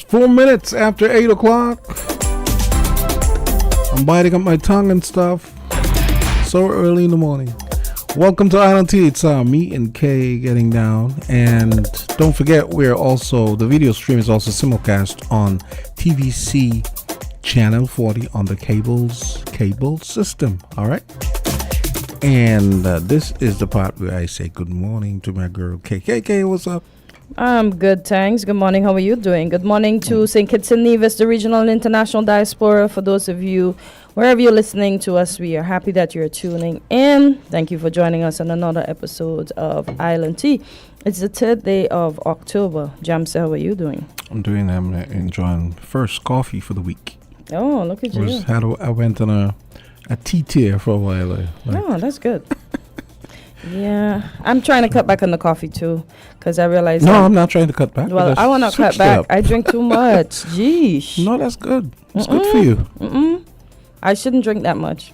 4 minutes after 8 o'clock. I'm biting up my tongue and stuff. So early in the morning. Welcome to Island Tea. It's me and Kay getting down. And don't forget, we're also, the video stream is also simulcast on TVC Channel 40 on the cable system. All right. And this is the part where I say good morning to my girl Kay. Kay, what's up? I'm good, thanks. Good morning. How are you doing? Good morning to St. Kitts and Nevis, the regional and international diaspora. For those of you, wherever you're listening to us, we are happy that you're tuning in. Thank you for joining us on another episode of Island Tea. It's the 3rd day of October. Jamsta, how are you doing? I'm enjoying first coffee for the week. Oh, look at you. I went on a tea tier for a while. Oh, that's good. Yeah, I'm trying to cut back on the coffee too, because I realize. No, I'm not trying to cut back. Well, I want to cut back. I drink too much. Jeez. No, that's good. It's good for you. I shouldn't drink that much.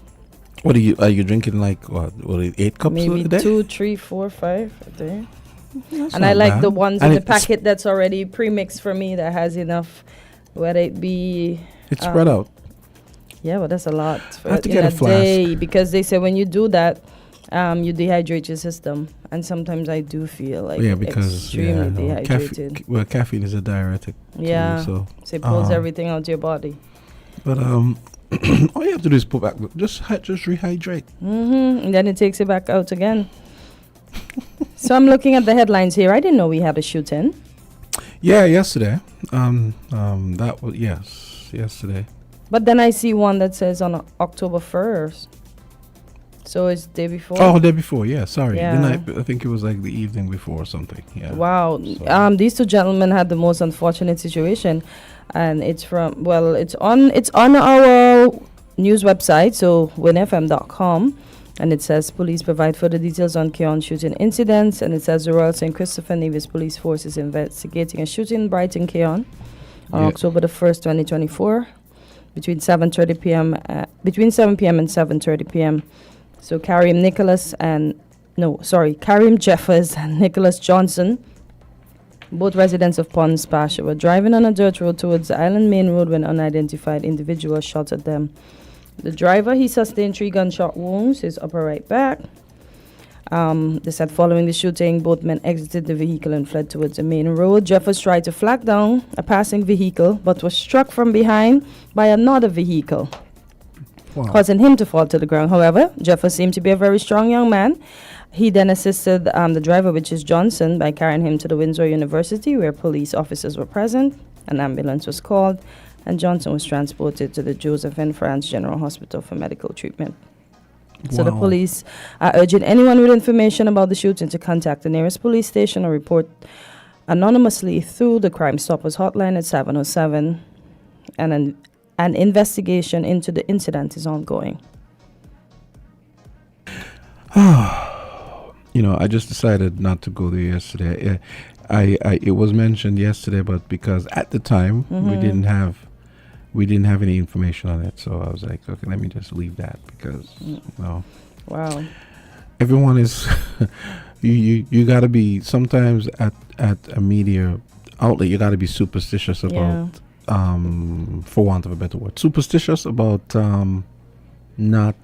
What are you drinking? Like what? 8 cups Maybe a day? 2, 3, 4, 5 a day. That's and I like bad. the ones in the packet that's already pre-mixed for me, that has enough, whether it be. It's spread out. Yeah, but that's a lot I have to in get a a flask. day, because they say when you do that, you dehydrate your system, and sometimes I do feel like extremely dehydrated. Caffeine is a diuretic. Yeah, too, so it pulls everything out of your body. But all you have to do is put back, just rehydrate. And then it takes it back out again. So I'm looking at the headlines here. I didn't know we had a shoot-in. Yeah, yesterday. That was yesterday. But then I see one that says on October 1st. So it's day before? Oh, day before, yeah, sorry. Yeah. I think it was like the evening before or something. Yeah. Wow. So. These two gentlemen had the most unfortunate situation, and it's on our news website, so winnfm.com, and it says police provide further details on Keon shooting incidents, and it says the Royal St. Christopher Nevis Police Force is investigating a shooting in Brighton, Keon on October the 1st, 2024, between 7 p.m. and 7:30 p.m. So Karim Jeffers and Nicholas Johnson, both residents of Pond Splash, were driving on a dirt road towards the Island Main Road when unidentified individuals shot at them. The driver, he sustained 3 gunshot wounds, his upper right back. They said following the shooting, both men exited the vehicle and fled towards the main road. Jeffers tried to flag down a passing vehicle, but was struck from behind by another vehicle, causing him to fall to the ground. However, Jeffers seemed to be a very strong young man. He then assisted the driver, which is Johnson, by carrying him to the Windsor University, where police officers were present. An ambulance was called, and Johnson was transported to the Joseph N. France General Hospital for medical treatment. So the police are urging anyone with information about the shooting to contact the nearest police station or report anonymously through the Crime Stoppers hotline at 707, and an investigation into the incident is ongoing. I just decided not to go there yesterday. It was mentioned yesterday, but because at the time we didn't have any information on it, so I was like, okay, let me just leave that, because Wow. Everyone is you got to be, sometimes at a media outlet, you got to be superstitious about for want of a better word, superstitious about not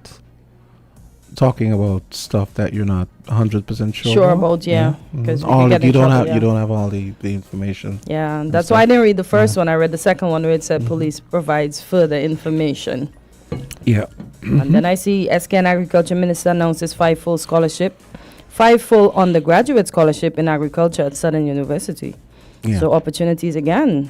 talking about stuff that you're not 100% Sure about, yeah, because all you you don't trouble, have yeah. you don't have all the information. Yeah, and that's stuff. why I didn't read the first one. I read the second one where it said Mhm. police provides further information. Yeah. And then I see SKN Agriculture Minister announces 5 full undergraduate scholarship in agriculture at Southern University. Yeah. So opportunities again.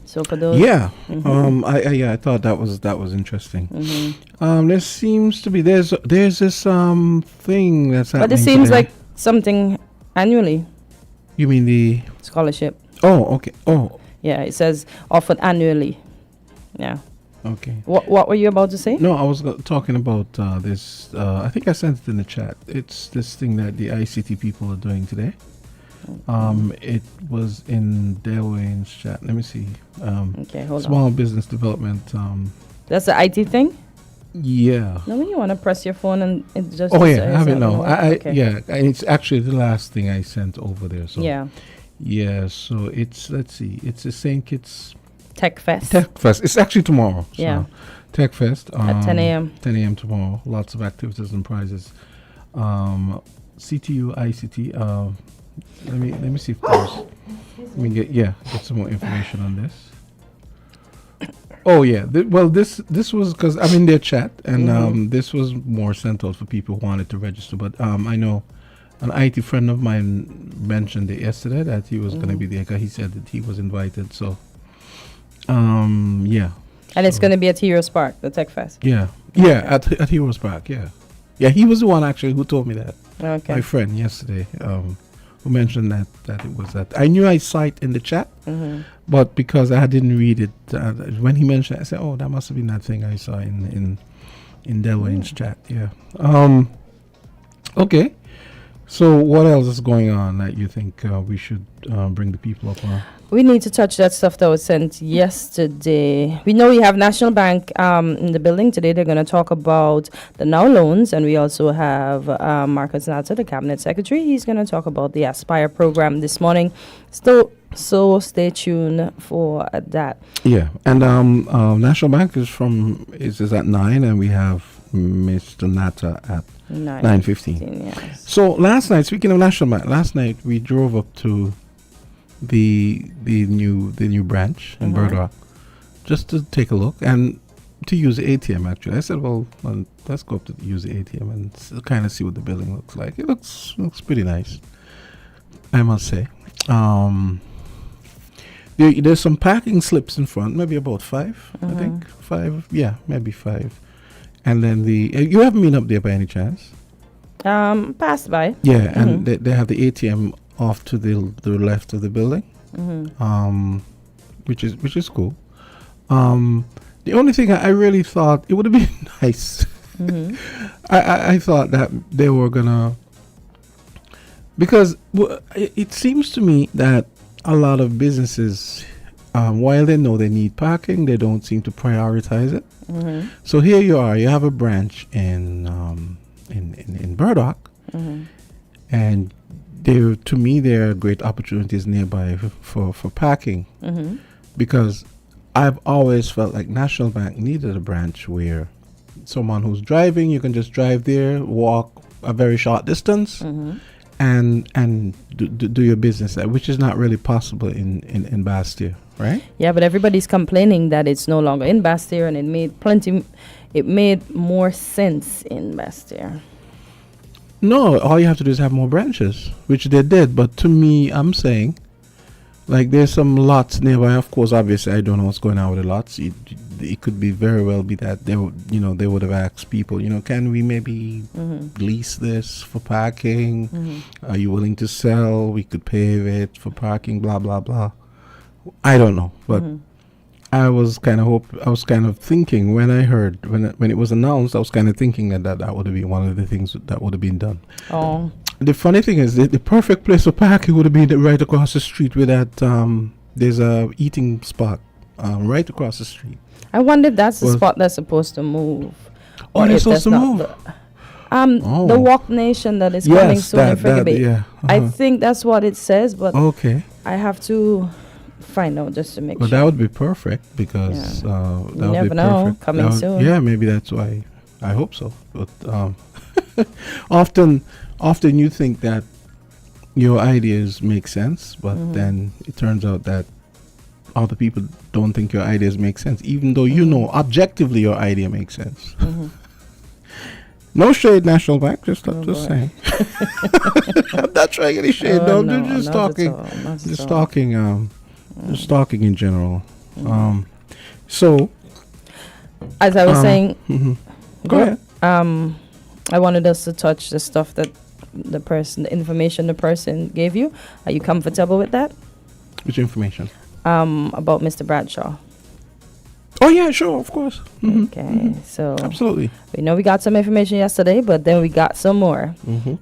So for those, Yeah. Mhm. I thought that was interesting. Mhm. There seems to be there's this thing that's happening. But it seems today. like something annually You mean the scholarship. Oh, okay. Oh, Yeah, it says offered annually. Yeah. okay. What were you about to say? No, I was talking about this. I think I sent it in the chat. It's this thing that the ICT people are doing today. It was in Delaware's chat. Let me see. Okay, hold on. Small business development. That's the IT thing? Yeah. No, when you want to press your phone and it just... Oh says yeah, I have it now. Okay. Yeah, and it's actually the last thing I sent over there. So Yeah. yeah. So it's let's see. It's the St. Kitts Tech Fest. Tech Fest. It's actually tomorrow. So Yeah. Tech Fest At 10 a.m. 10 a.m. tomorrow. Lots of activities and prizes. CTU ICT. Let me see if there's. Let me get some more information on this. Oh yeah. This was because I'm in their chat, and this was more sent out for people who wanted to register. But I know an IT friend of mine mentioned it yesterday that he was going to be there. 'Cause he said that he was invited. So yeah. And it's going to be at Heroes Park, the Tech Fest. Yeah. Yeah. At Heroes Park. Yeah. Yeah. He was the one actually who told me that. Okay. My friend yesterday. Who mentioned that it was that. I knew I saw it in the chat, but because I didn't read it, when he mentioned it, I said, oh, that must have been that thing I saw in Delaware's chat. Yeah. Okay. So what else is going on that you think we should bring the people up on? We need to touch that stuff that was sent yesterday. We know we have National Bank in the building today. They're going to talk about the now loans. And we also have Marcus Natter, the Cabinet Secretary. He's going to talk about the Aspire program this morning. So stay tuned for that. Yeah. And National Bank is at 9, and we have Mr. Natter at 9:15. Yes. So last night, speaking of National Bank, last night we drove up to the new branch in Burdock just to take a look and to use the ATM. Actually, I said, well, let's go up to use the ATM and kind of see what the building looks like. It looks pretty nice, I must say. There's some parking slips in front, maybe about 5, I think 5. Yeah, maybe 5. And then you haven't been up there by any chance? Passed by. Yeah, and they have the ATM off to the left of the building, which is cool. The only thing I really thought it would have been nice. I thought that they were gonna, because it seems to me that a lot of businesses, while they know they need parking, they don't seem to prioritize it. So here you are, you have a branch in Burdock, and to me there are great opportunities nearby for parking, because I've always felt like National Bank needed a branch where someone who's driving, you can just drive there, walk a very short distance, and do your business, which is not really possible in Bastille, right? Yeah, but everybody's complaining that it's no longer in Bastille, and it made more sense in Bastille. No, all you have to do is have more branches, which they did. But to me, I'm saying, like, there's some lots nearby. Of course, obviously, I don't know what's going on with the lots. It could be very well be that they would have asked people, can we maybe lease this for parking? Are you willing to sell? We could pave it for parking. Blah blah blah. I don't know, but I was kind of thinking when I heard when it was announced, I was kind of thinking that would have been one of the things that would have been done. Oh. The funny thing is, the perfect place for parking would have been right across the street where that there's a eating spot right across the street. I wonder if that's the spot that's supposed to move. Oh, they're supposed to move. The Walk Nation that is coming soon in Frigga. Yeah. I think that's what it says, but okay, I have to find out just to make sure. But that would be perfect because that you would never be know. perfect. Coming soon. Yeah, maybe that's why I hope so. But often you think that your ideas make sense, but then it turns out that other people don't think your ideas make sense, even though you know objectively your idea makes sense. No shade, National Bank. Just saying. I'm not trying any shade. No, no, just not talking. at all, not at Just all. talking. Just talking in general. So, As I was saying, go ahead. I wanted us to touch the stuff that the information the person gave you. Are you comfortable with that? Which information? About Mr. Bradshaw. Oh yeah, sure, of course. Okay, so Absolutely. we know we got some information yesterday, but then we got some more.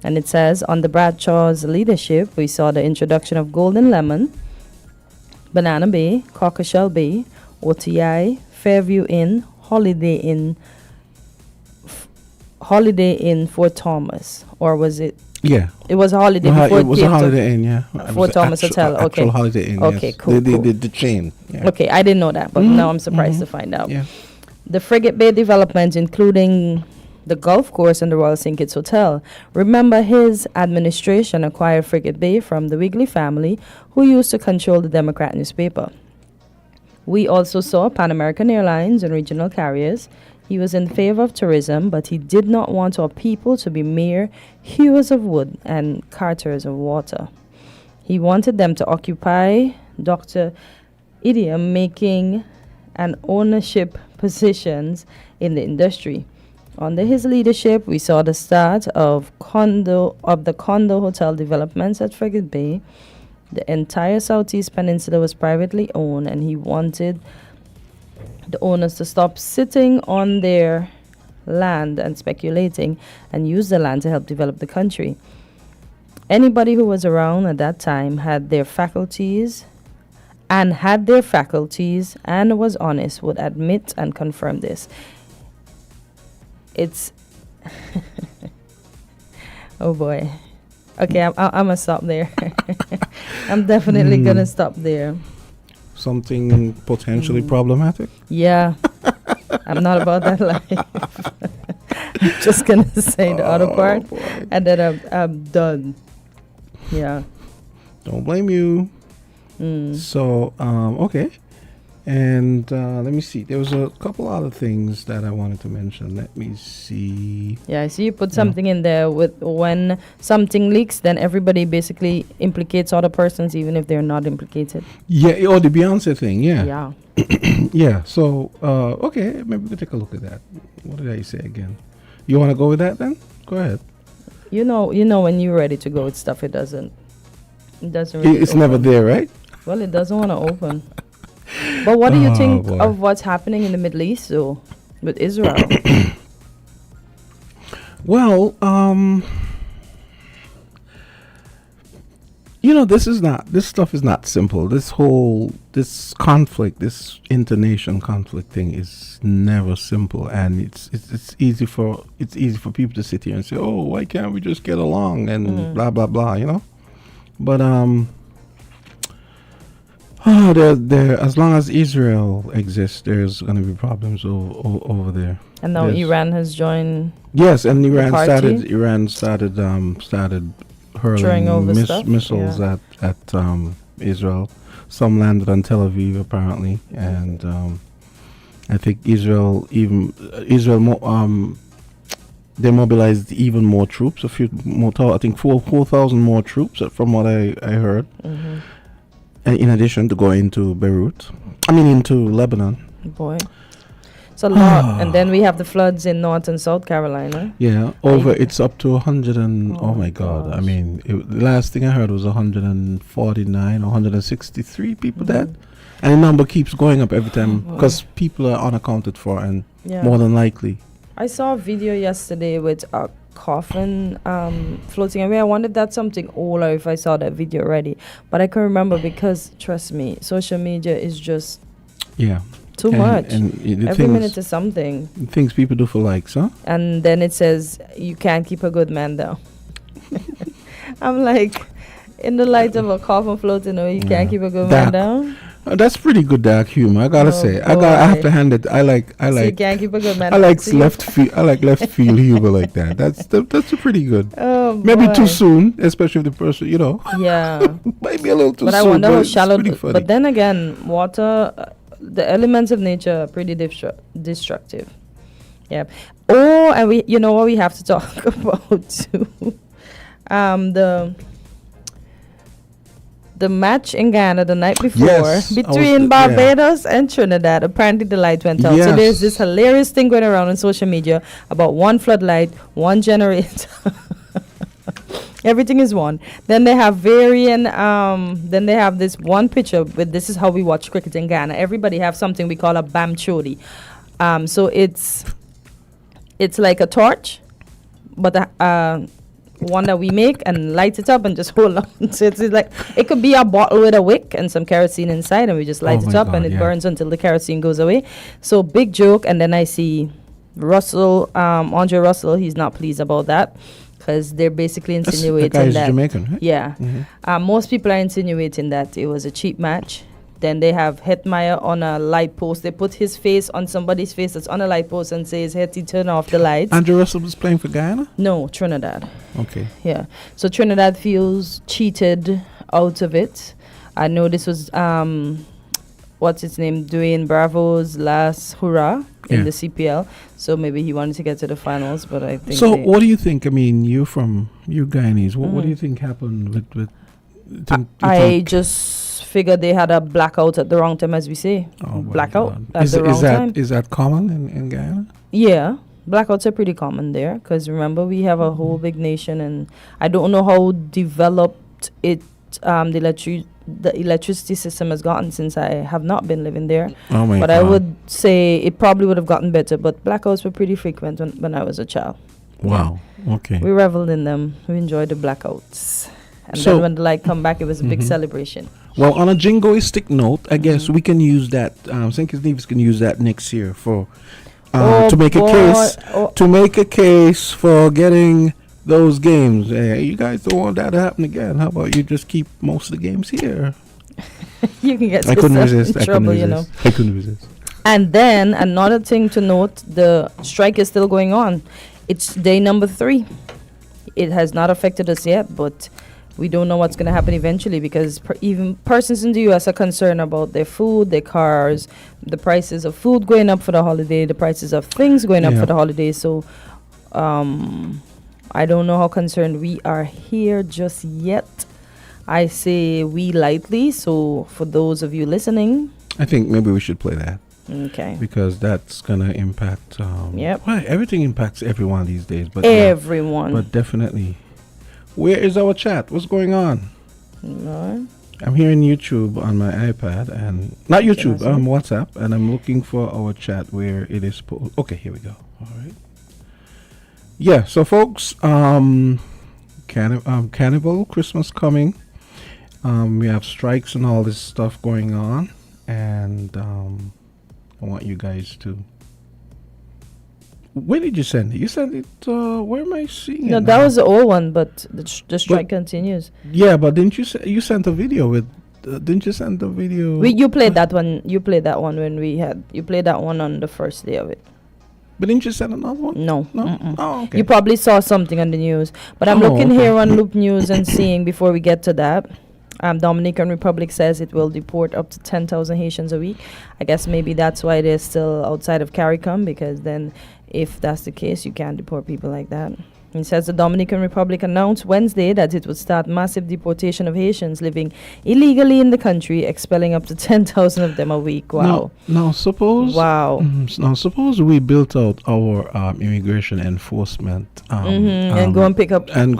And it says, under Bradshaw's leadership, we saw the introduction of Golden Lemon, Banana Bay, Cockleshell Bay, OTI, Fairview Inn, Holiday Inn Fort Thomas, or was it? Yeah. It was a holiday before it was came a to Holiday Inn, yeah. It Fort was Thomas Hotel. Okay. Actual Holiday Inn. Okay, yes. cool, cool. The chain. Yeah. Okay, I didn't know that, but now I'm surprised to find out. Yeah. The Frigate Bay development, including the golf course and the Royal St. Kitts Hotel. Remember, his administration acquired Frigate Bay from the Wigley family, who used to control the Democrat newspaper. We also saw Pan American Airlines and regional carriers. He was in favor of tourism, but he did not want our people to be mere hewers of wood and carters of water. He wanted them to occupy Dr. Idiom making and ownership positions in the industry. Under his leadership, we saw the start of the condo hotel developments at Frigate Bay. The entire Southeast Peninsula was privately owned, and he wanted the owners to stop sitting on their land and speculating and use the land to help develop the country. Anybody who was around at that time had their faculties and was honest would admit and confirm this. It's oh boy. Okay, I'm gonna stop there. I'm definitely gonna stop there. Something potentially problematic? Yeah. I'm not about that life. I'm just gonna say the other part, boy. and then I'm done. Yeah. Don't blame you. So, okay. And let me see. There was a couple other things that I wanted to mention. Let me see. Yeah, I see you put something in there with when something leaks, then everybody basically implicates other persons, even if they're not implicated. Yeah, oh, the Beyonce thing, yeah. Yeah. Yeah, so, okay, maybe we can take a look at that. What did I say again? You want to go with that then? Go ahead. You know, when you're ready to go with stuff, it doesn't really It's open. never there, right? Well, it doesn't want to open. But what do you think boy. of what's happening in the Middle East, though, with Israel? Well, this stuff is not simple. This conflict, this internation conflict thing is never simple, and it's easy for people to sit here and say, oh, why can't we just get along and blah blah blah, you know? But there as long as Israel exists, there's going to be problems over there. And now Iran has joined. Yes, and Iran party? started hurling Throwing over stuff? missiles Yeah. at Israel. Some landed on Tel Aviv apparently, and I think Israel they mobilized even more troops. A few more, I think 4,000 more troops from what I heard. In addition to going into into Lebanon. Boy. It's a lot. And then we have the floods in North and South Carolina. Yeah, it's up to 100 and, oh my God. I mean, the last thing I heard was 149 or 163 people dead. And the number keeps going up every time because people are unaccounted for and more than likely. I saw a video yesterday with a coffin floating away. I wondered if that's something old or if I saw that video already. But I can remember because, trust me, social media is just too much. And every minute is something. Things people do for likes, huh? And then it says, you can't keep a good man down. I'm like, in the light of a coffin floating away, you can't keep a good man down? That's pretty good dark humor. I gotta say, I have to hand it. I like. So you can't keep a good man. I like left field. I like left field humor like that. That's a pretty good. Oh, maybe boy. too soon, especially if the person, Yeah. maybe a little too soon. But I wonder how shallow. Funny. But then again, water, the elements of nature are pretty destructive. Yeah. Oh, and you know what we have to talk about too. The match in Ghana the night before between Barbados and Trinidad. Apparently the light went out. So there's this hilarious thing going around on social media about one floodlight, one generator. Everything is one. Then they have varying. Then they have this one picture with this is how we watch cricket in Ghana. Everybody have something we call a bam chodi. So it's like a torch, but one that we make and light it up and just hold on. So it's like it could be a bottle with a wick and some kerosene inside, and we just light it up and it burns until the kerosene goes away. So big joke. And then I see Russell, Andre Russell. He's not pleased about that because they're basically insinuating that that Jamaican, right? Yeah. Mm-hmm. Most people are insinuating that it was a cheap match. Then they have Hetmeyer on a light post. They put his face on somebody's face that's on a light post and says, Hetty, turn off the lights. Andrew Russell was playing for Guyana? No, Trinidad. Okay. Yeah. So Trinidad feels cheated out of it. I know this was, what's his name, Dwayne Bravo's last hurrah in the CPL. So maybe he wanted to get to the finals, but I think... So what do you think? I mean, you Guyanese. What do you think happened with I just figured they had a blackout at the wrong time, as we say. Blackout at the wrong time. Is that common in Guyana? Yeah, blackouts are pretty common there because remember we have a whole big nation, and I don't know how developed the electricity system has gotten since I have not been living there. Oh my but God. I would say it probably would have gotten better. But blackouts were pretty frequent when I was a child. Wow. Yeah. Okay. We reveled in them. We enjoyed the blackouts. And then when the light come back, it was a big celebration. Well, on a jingoistic note, I guess we can use that. St. Kitts Nevis can use that next year for to make a case for getting those games. You guys don't want that to happen again. How about you just keep most of the games here? You can get I couldn't resist. trouble, I couldn't resist. And then another thing to note: the strike is still going on. It's day number 3. It has not affected us yet, but we don't know what's going to happen eventually because even persons in the U.S. are concerned about their food, their cars, the prices of food going up for the holiday, the prices of things going up for the holiday. So I don't know how concerned we are here just yet. I say we lightly. So for those of you listening, I think maybe we should play that. Okay. Because that's going to impact... Yep. Well, everything impacts everyone these days. But everyone. But definitely... Where is our chat? What's going on? No. I'm here in YouTube on my iPad and not YouTube, WhatsApp, and I'm looking for our chat where it is. Okay, here we go. All right. Yeah. So, folks, Carnival, Christmas coming. We have strikes and all this stuff going on, and I want you guys to. Where did you send it? You sent it, where am I seeing it? No, that was the old one, but the strike continues. Yeah, but didn't you sent a video with, didn't you send the video? You played that one. You played that one when you played that one on the first day of it. But didn't you send another one? No. Oh, okay. You probably saw something on the news. But I'm looking here on Loop News and seeing before we get to that. Dominican Republic says it will deport up to 10,000 Haitians a week. I guess maybe that's why they're still outside of CARICOM, because then if that's the case, you can't deport people like that. It says the Dominican Republic announced Wednesday that it would start massive deportation of Haitians living illegally in the country, expelling up to 10,000 of them a week. Wow. Now suppose... Wow. Now suppose we built out our immigration enforcement... and go and pick up and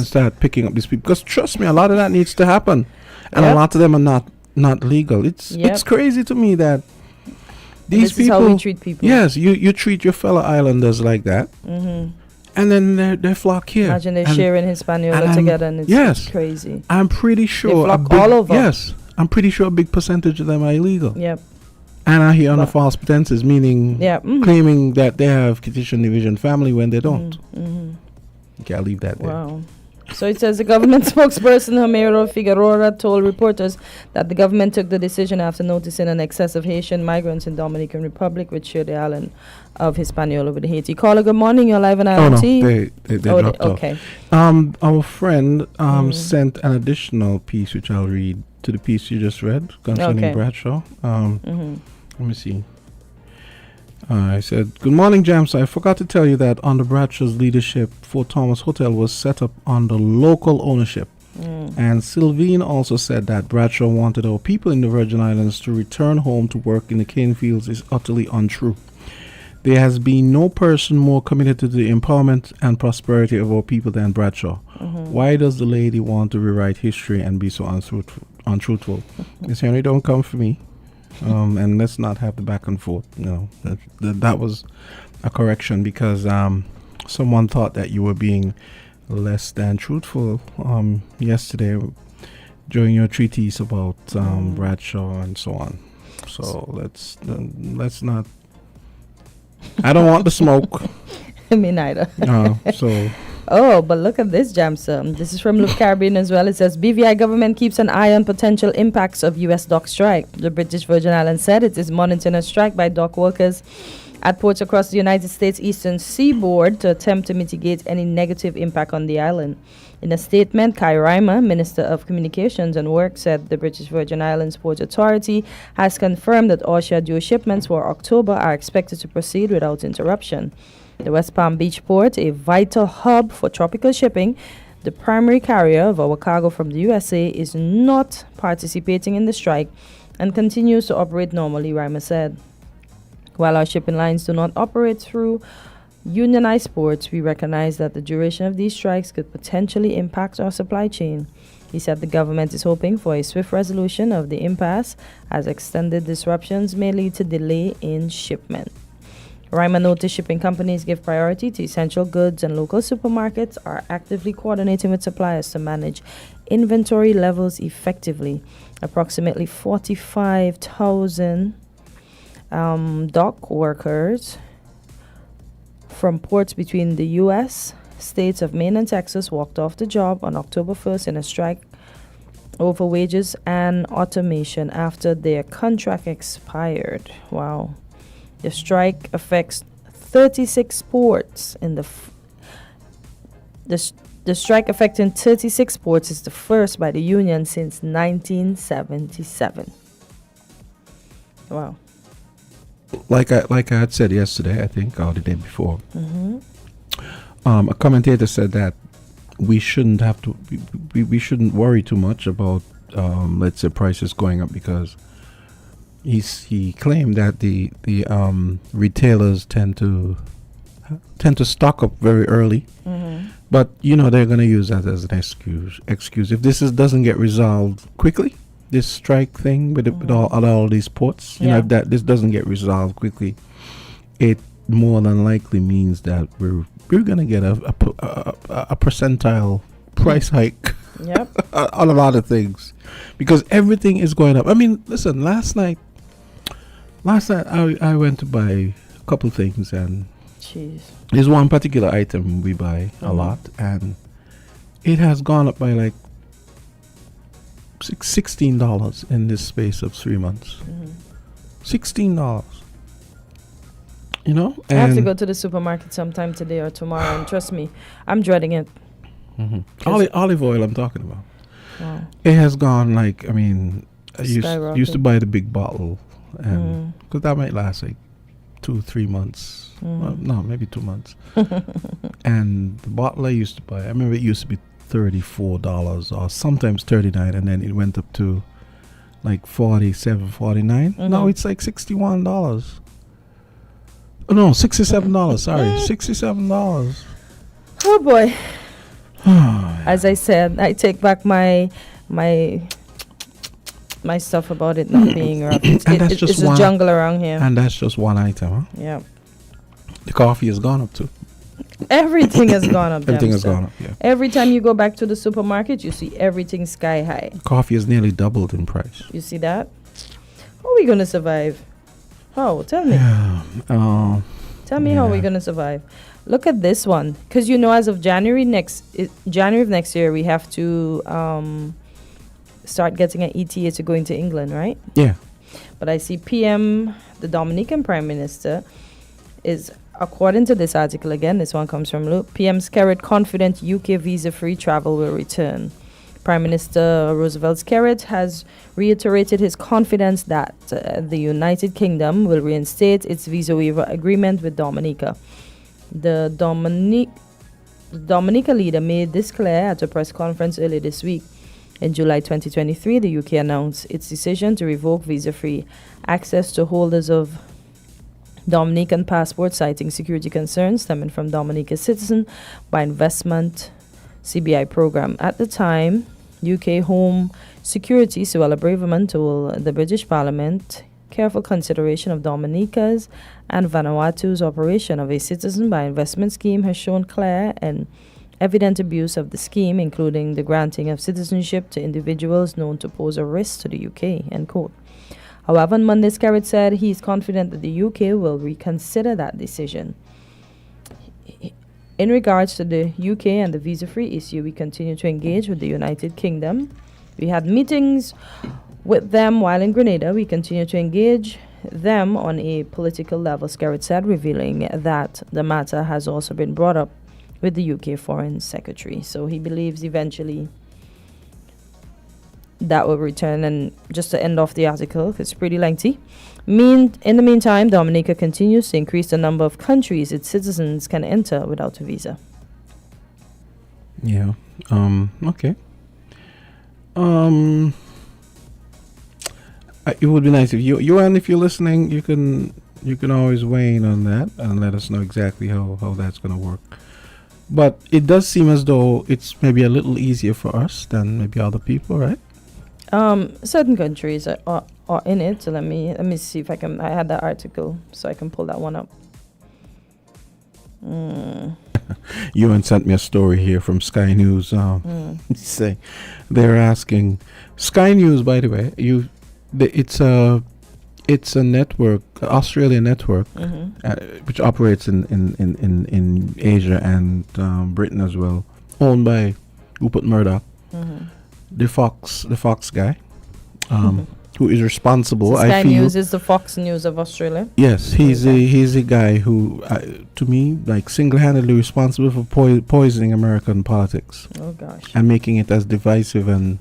start picking up these people. Because trust me, a lot of that needs to happen. And a lot of them are not legal. It's crazy to me that these people... This is how we treat people. Yes, you treat your fellow islanders like that. And then they flock here. Imagine they're sharing Hispaniola together, and it's crazy. I'm pretty sure. They flock all over. Yes, I'm pretty sure a big percentage of them are illegal. Yep. And are here under false pretenses, meaning claiming that they have Kittitian division family when they don't. Okay, I'll leave that there. Wow. So it says the government spokesperson Homero Figueroa told reporters that the government took the decision after noticing an excess of Haitian migrants in Dominican Republic, which share the island of Hispaniola with Haiti. Caller, good morning. You're live on IoT. Oh, no, they dropped off. Okay. Our friend sent an additional piece, which I'll read to the piece you just read concerning Bradshaw. Let me see. I said, good morning, Jamsta. I forgot to tell you that under Bradshaw's leadership, Fort Thomas Hotel was set up under local ownership. And Sylvine also said that Bradshaw wanted our people in the Virgin Islands to return home to work in the cane fields is utterly untrue. There has been no person more committed to the empowerment and prosperity of our people than Bradshaw. Why does the lady want to rewrite history and be so untruthful? Miss Henry, don't come for me. And let's not have the back and forth. That was a correction because someone thought that you were being less than truthful yesterday during your treatise about Bradshaw and so on. So let's not. I don't want the smoke. Me neither. So. Oh, but look at this, Jamsa. This is from Look Caribbean as well. It says, BVI government keeps an eye on potential impacts of U.S. dock strike. The British Virgin Islands said it is monitoring a strike by dock workers at ports across the United States eastern seaboard to attempt to mitigate any negative impact on the island. In a statement, Kai Reimer, Minister of Communications and Work, said the British Virgin Islands Port Authority has confirmed that all scheduled shipments for October are expected to proceed without interruption. The West Palm Beach port, a vital hub for tropical shipping, the primary carrier of our cargo from the USA, is not participating in the strike and continues to operate normally, Reimer said. While our shipping lines do not operate through unionized ports, we recognize that the duration of these strikes could potentially impact our supply chain. He said the government is hoping for a swift resolution of the impasse, as extended disruptions may lead to delay in shipment. Reimer noted shipping companies give priority to essential goods and local supermarkets are actively coordinating with suppliers to manage inventory levels effectively. Approximately 45,000 dock workers from ports between the U.S., states of Maine and Texas walked off the job on October 1st in a strike over wages and automation after their contract expired. Wow. The strike affects 36 ports in the strike affecting 36 ports is the first by the union since 1977. Wow. Like I had said yesterday, I think, or the day before, a commentator said that we shouldn't have to, we shouldn't worry too much about, let's say, prices going up because he claimed that the retailers tend to stock up very early, but they're going to use that as an excuse if this doesn't get resolved quickly. This strike thing with all these ports, if this doesn't get resolved quickly, it more than likely means that we're going to get a percentile price hike on a lot of things because everything is going up. I mean, listen, last night I went to buy a couple things and there's one particular item we buy a lot and it has gone up by like $16 in this space of 3 months. $16. I have to go to the supermarket sometime today or tomorrow, and trust me, I'm dreading it. Olive oil I'm talking about. Wow. It has gone I used to buy the big bottle, and because that might last like 2-3 months. No, maybe 2 months. And the bottle I used to buy, I remember it used to be $34 or sometimes $39, and then it went up to like $47, $49. Now it's like $61. Oh, no, $67. Sorry, $67. Oh boy. As I said, I take back my stuff about it not being rough. It's a jungle around here. And that's just one item, huh? Yeah. The coffee has gone up too. Everything has gone up. Everything has gone up, yeah. Every time you go back to the supermarket, you see everything sky high. Coffee has nearly doubled in price. You see that? How are we going to survive? How? Tell me. Yeah. Tell me how we're going to survive. Look at this one, because as of January of next year, we have to start getting an ETA to go into England, right? Yeah. But I see the Dominican Prime Minister, is, according to this article again, this one comes from Luke, PM's carrot confident UK visa-free travel will return. Prime Minister Roosevelt Skerritt has reiterated his confidence that the United Kingdom will reinstate its visa waiver agreement with Dominica. The Dominica leader made this clear at a press conference earlier this week. In July 2023, the UK announced its decision to revoke visa-free access to holders of Dominican passports, citing security concerns stemming from Dominica's citizen by investment CBI program. At the time, UK Home Security Suella Braverman told the British Parliament careful consideration of Dominica's and Vanuatu's operation of a citizen by investment scheme has shown clear and evident abuse of the scheme, including the granting of citizenship to individuals known to pose a risk to the UK, end quote. However, on Monday, Skerritt said he is confident that the UK will reconsider that decision. In regards to the UK and the visa-free issue, we continue to engage with the United Kingdom. We had meetings with them while in Grenada. We continue to engage them on a political level, Skerritt said, revealing that the matter has also been brought up with the UK Foreign Secretary. So he believes eventually that will return. And just to end off the article, it's pretty lengthy. In the meantime, Dominica continues to increase the number of countries its citizens can enter without a visa. Yeah. Okay. It would be nice if if you're listening, you can always weigh in on that and let us know exactly how that's going to work. But it does seem as though it's maybe a little easier for us than maybe other people, right? Certain countries are in it. So let me see if I can. I had that article, so I can pull that one up. Ewan sent me a story here from Sky News. Say they're asking Sky News. By the way, it's a network, Australian network, which operates in Asia and Britain as well, owned by Rupert Murdoch, the Fox guy, who is responsible. So Sky News is the Fox News of Australia. Yes, he's a guy who, to me, like single-handedly responsible for poisoning American politics. Oh gosh! And making it as divisive and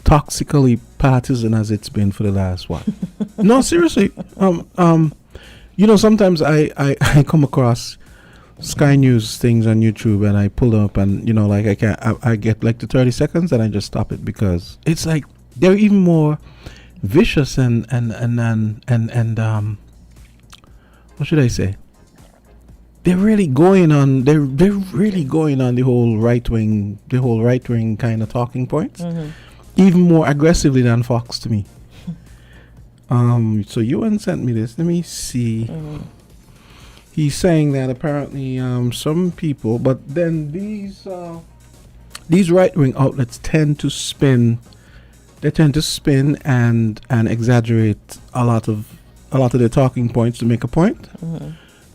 toxically partisan as it's been for the last what? No, seriously. Sometimes I come across Sky News things on YouTube and I pull them up and I get like the 30 seconds and I just stop it because it's like they're even more vicious and what should I say? They're really going on the whole right wing kind of talking points. Even more aggressively than Fox to me. So Ewan sent me this. Let me see. He's saying that apparently some people, but then these right-wing outlets tend to spin. They tend to spin and exaggerate a lot of their talking points to make a point.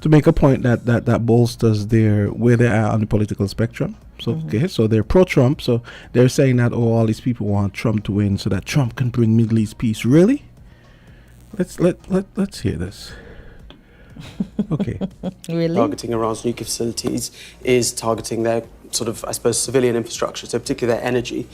To make a point that bolsters where they are on the political spectrum. So so they're pro-Trump. So they're saying that all these people want Trump to win so that Trump can bring Middle East peace. Really? Let's hear this. Okay. Really? Targeting Iran's nuclear facilities is targeting their sort of, I suppose, civilian infrastructure, so particularly their energy.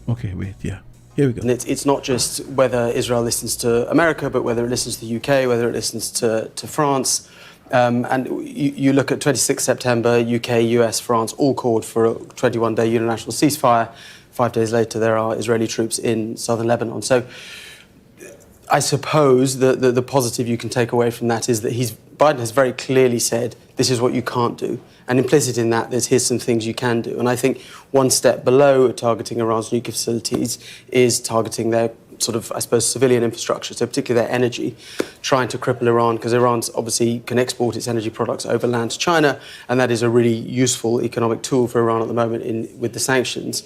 Okay, wait, yeah. Here we go. And it's not just whether Israel listens to America, but whether it listens to the UK, whether it listens to France. And you look at 26 September, UK, US, France all called for a 21-day unilateral ceasefire. 5 days later, there are Israeli troops in southern Lebanon. So I suppose the positive you can take away from that is that Biden has very clearly said, this is what you can't do. And implicit in that, here's some things you can do. And I think one step below targeting Iran's nuclear facilities is targeting their sort of, I suppose, civilian infrastructure, so particularly their energy, trying to cripple Iran, because Iran's obviously can export its energy products overland to China, and that is a really useful economic tool for Iran at the moment with the sanctions.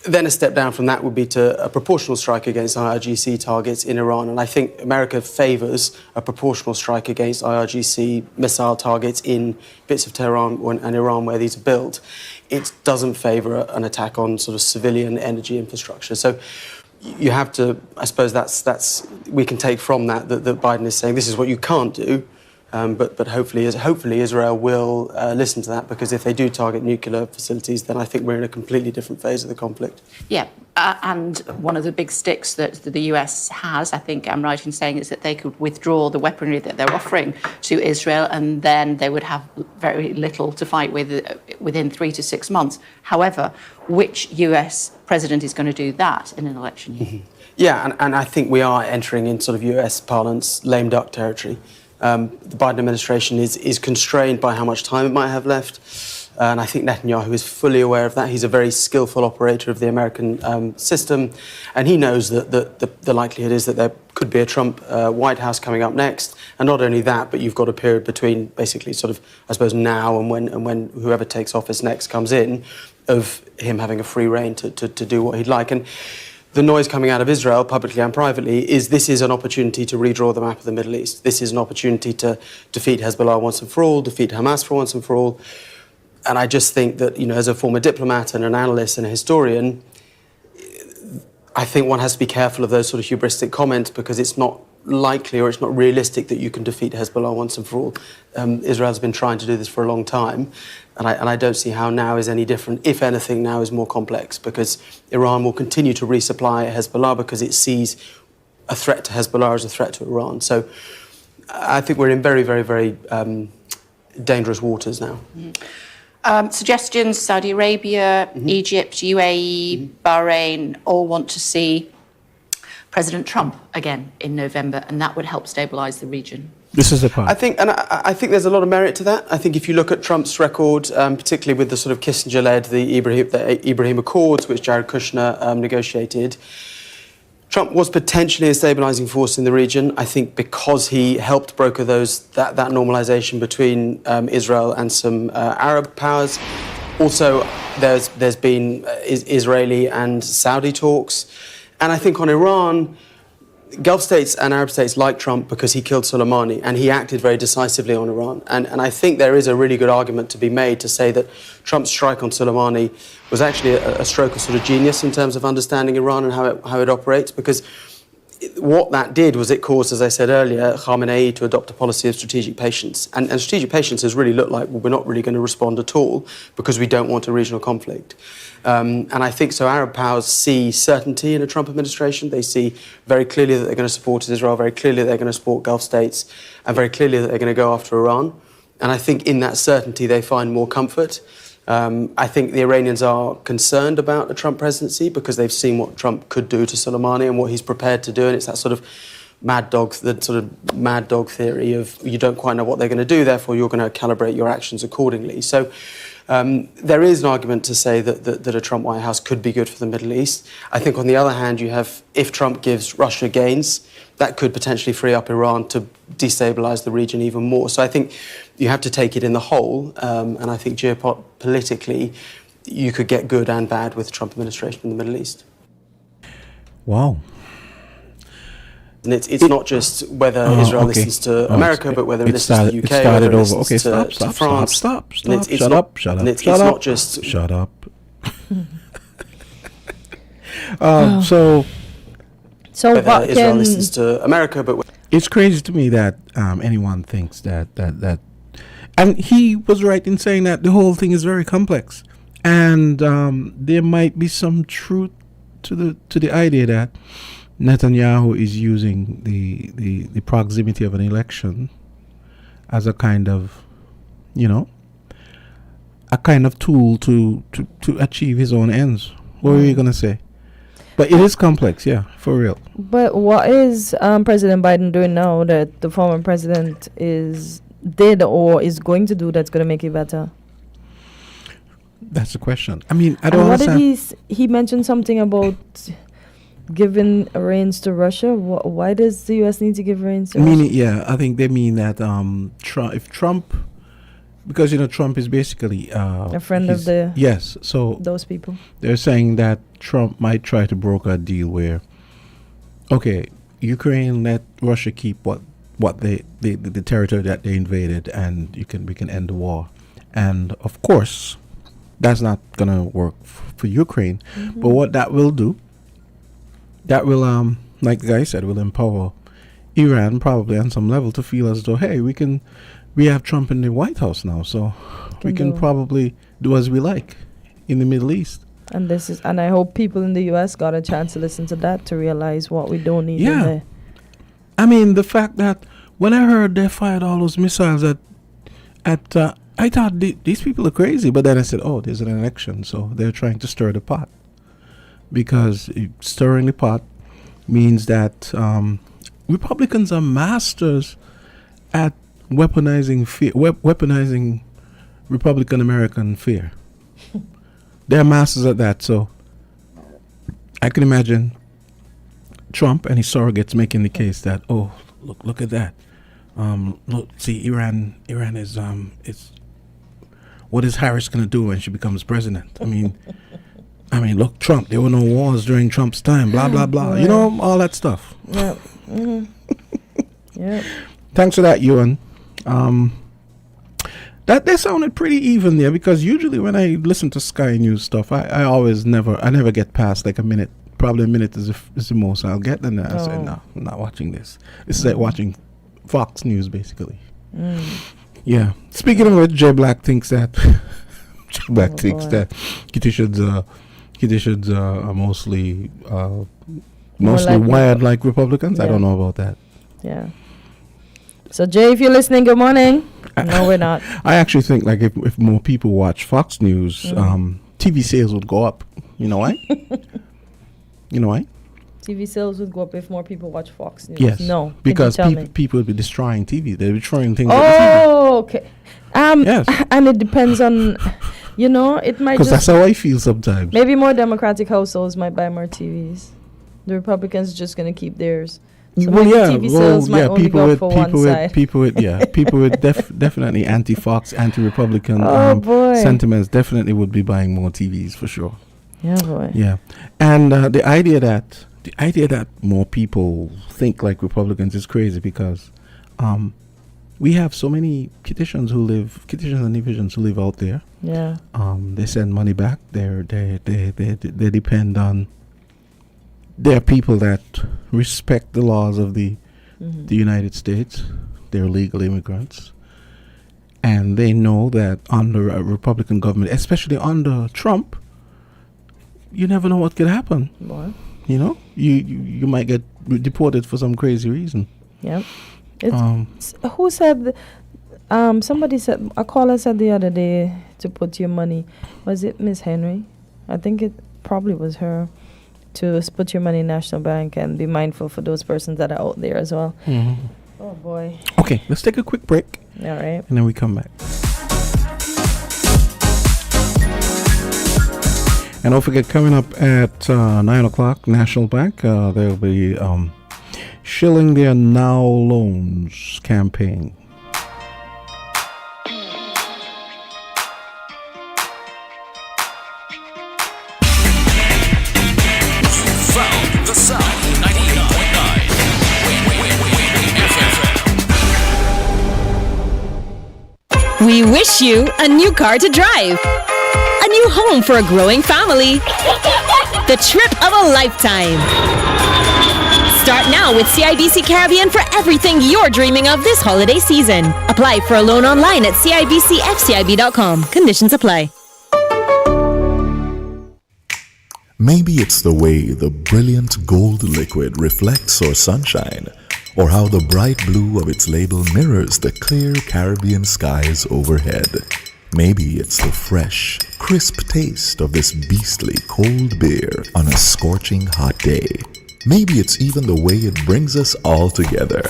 Then a step down from that would be to a proportional strike against IRGC targets in Iran. And I think America favours a proportional strike against IRGC missile targets in bits of Tehran and Iran where these are built. It doesn't favour an attack on sort of civilian energy infrastructure. So you have to, I suppose that's we can take from that Biden is saying this is what you can't do. But hopefully Israel will listen to that, because if they do target nuclear facilities, then I think we're in a completely different phase of the conflict. Yeah, and one of the big sticks that the US has, I think I'm right in saying, is that they could withdraw the weaponry that they're offering to Israel, and then they would have very little to fight with within 3 to 6 months. However, which US president is going to do that in an election year? Mm-hmm. Yeah, and I think we are entering in sort of US parlance lame duck territory. The Biden administration is constrained by how much time it might have left. And I think Netanyahu is fully aware of that. He's a very skillful operator of the American system. And he knows that the likelihood is that there could be a Trump White House coming up next. And not only that, but you've got a period between basically sort of, I suppose, now and when whoever takes office next comes in, of him having a free rein to do what he'd like. And the noise coming out of Israel, publicly and privately, is this is an opportunity to redraw the map of the Middle East. This is an opportunity to defeat Hezbollah once and for all, defeat Hamas for once and for all. And I just think that, you know, as a former diplomat and an analyst and a historian, I think one has to be careful of those sort of hubristic comments, because it's not likely or it's not realistic that you can defeat Hezbollah once and for all. Israel's been trying to do this for a long time, and I don't see how now is any different. If anything, now is more complex, because Iran will continue to resupply Hezbollah because it sees a threat to Hezbollah as a threat to Iran. So I think we're in very, very, very dangerous waters now. Suggestions: Saudi Arabia, Egypt, UAE, Bahrain all want to see President Trump again in November, and that would help stabilise the region. This is the part. I think there's a lot of merit to that. I think if you look at Trump's record, particularly with the sort of Kissinger-led the Ibrahim Accords, which Jared Kushner negotiated, Trump was potentially a stabilising force in the region. I think because he helped broker that normalisation between Israel and some Arab powers. Also, there's been Israeli and Saudi talks, and I think on Iran, Gulf states and Arab states like Trump because he killed Soleimani and he acted very decisively on Iran. And I think there is a really good argument to be made to say that Trump's strike on Soleimani was actually a stroke of sort of genius in terms of understanding Iran and how it operates, because what that did was it caused, as I said earlier, Khamenei to adopt a policy of strategic patience. And strategic patience has really looked like, well, we're not really going to respond at all because we don't want a regional conflict. And I think so Arab powers see certainty in a Trump administration. They see very clearly that they're going to support Israel, very clearly they're going to support Gulf states, and very clearly that they're going to go after Iran. And I think in that certainty they find more comfort. I think the Iranians are concerned about a Trump presidency because they've seen what Trump could do to Soleimani and what he's prepared to do, and it's that sort of mad dog theory of you don't quite know what they're going to do, therefore you're going to calibrate your actions accordingly. So there is an argument to say that a Trump White House could be good for the Middle East. I think on the other hand, you have, if Trump gives Russia gains, that could potentially free up Iran to destabilise the region even more. So I think you have to take it in the whole, and I think geopolitically you could get good and bad with the Trump administration in the Middle East. Wow. And it's not just whether Israel listens to America, but whether it listens to the UK, whether it listens to France. Stop. Shut up. It's not just... Shut up. So whether Israel listens to America, but... It's crazy to me that anyone thinks that... And he was right in saying that the whole thing is very complex. And there might be some truth to the idea that Netanyahu is using the proximity of an election as a kind of, a kind of tool to achieve his own ends. What were you going to say? But it is complex, yeah, for real. But what is President Biden doing now that the former president did or is going to do that's going to make it better? That's the question. I mean, I don't understand. What did he mentioned something about giving reins to Russia? Why does the U.S. need to give reins to Russia? Yeah, I think they mean that if Trump because Trump is basically a friend of the yes. So those people. they're saying that Trump might try to broker a deal where, okay, Ukraine let Russia keep what the territory that they invaded, and we can end the war. And of course, that's not gonna work for Ukraine. Mm-hmm. But what that will do, that will like the guy said, will empower Iran probably on some level to feel as though, hey, we have Trump in the White House now, so we can probably do as we like in the Middle East. And I hope people in the U.S. got a chance to listen to that to realize what we don't need in there. I mean, the fact that when I heard they fired all those missiles at I thought these people are crazy, but then I said, oh, there's an election, so they're trying to stir the pot. Because stirring the pot means that Republicans are masters at weaponizing fear, weaponizing Republican American fear. They're masters at that. So I can imagine Trump and his surrogates making the case that, oh, look at that. Look, see, Iran is it's what is Harris going to do when she becomes president? I mean, look, Trump. There were no wars during Trump's time. Blah blah blah. Yeah. All that stuff. Yeah. Mm-hmm. Yeah. Thanks for that, Ewan. That they sounded pretty even there, because usually when I listen to Sky News stuff, I never get past like a minute. Probably a minute is the most I'll get, and I say, no, I'm not watching this. It's like watching Fox News, basically. Yeah. Speaking of it, Jay Black thinks that Kitty are mostly like wired like Republicans. Yeah. I don't know about that. Yeah. So Jay, if you're listening, good morning. No, we're not. I actually think like if more people watch Fox News, TV sales would go up. You know why? You know why? TV sales would go up if more people watch Fox News. Yes. No. Because people would be destroying TV. They're destroying things. Oh, okay. Yes. And it depends on, it might Because just... that's how I feel sometimes. Maybe more Democratic households might buy more TVs. The Republicans are just going to keep theirs. So TV sales might only go up for one side. People with definitely anti-Fox, anti-Republican sentiments definitely would be buying more TVs for sure. Yeah, boy. Yeah, and the idea that more people think like Republicans is crazy, because we have so many Kittians and Nevisians who live out there. Yeah. They send money back. They depend on their people that respect the laws of the United States. They're legal immigrants, and they know that under a Republican government, especially under Trump, you never know what could happen. What? You might get deported for some crazy reason. Yep. Who said? Somebody said. A caller said the other day to put your money. Was it Miss Henry? I think it probably was her. To put your money in National Bank and be mindful for those persons that are out there as well. Mm-hmm. Oh boy. Okay, let's take a quick break. All right. And then we come back. And don't forget, coming up at 9 o'clock, National Bank, they'll be shilling their Now Loans campaign. The South 98.9 WINN FM. We wish you a new car to drive, a new home for a growing family, the trip of a lifetime. Start now with CIBC Caribbean for everything you're dreaming of this holiday season. Apply for a loan online at CIBCFCIB.com. Conditions apply. Maybe it's the way the brilliant gold liquid reflects our sunshine, or how the bright blue of its label mirrors the clear Caribbean skies overhead. Maybe it's the fresh, crisp taste of this beastly cold beer on a scorching hot day. Maybe it's even the way it brings us all together.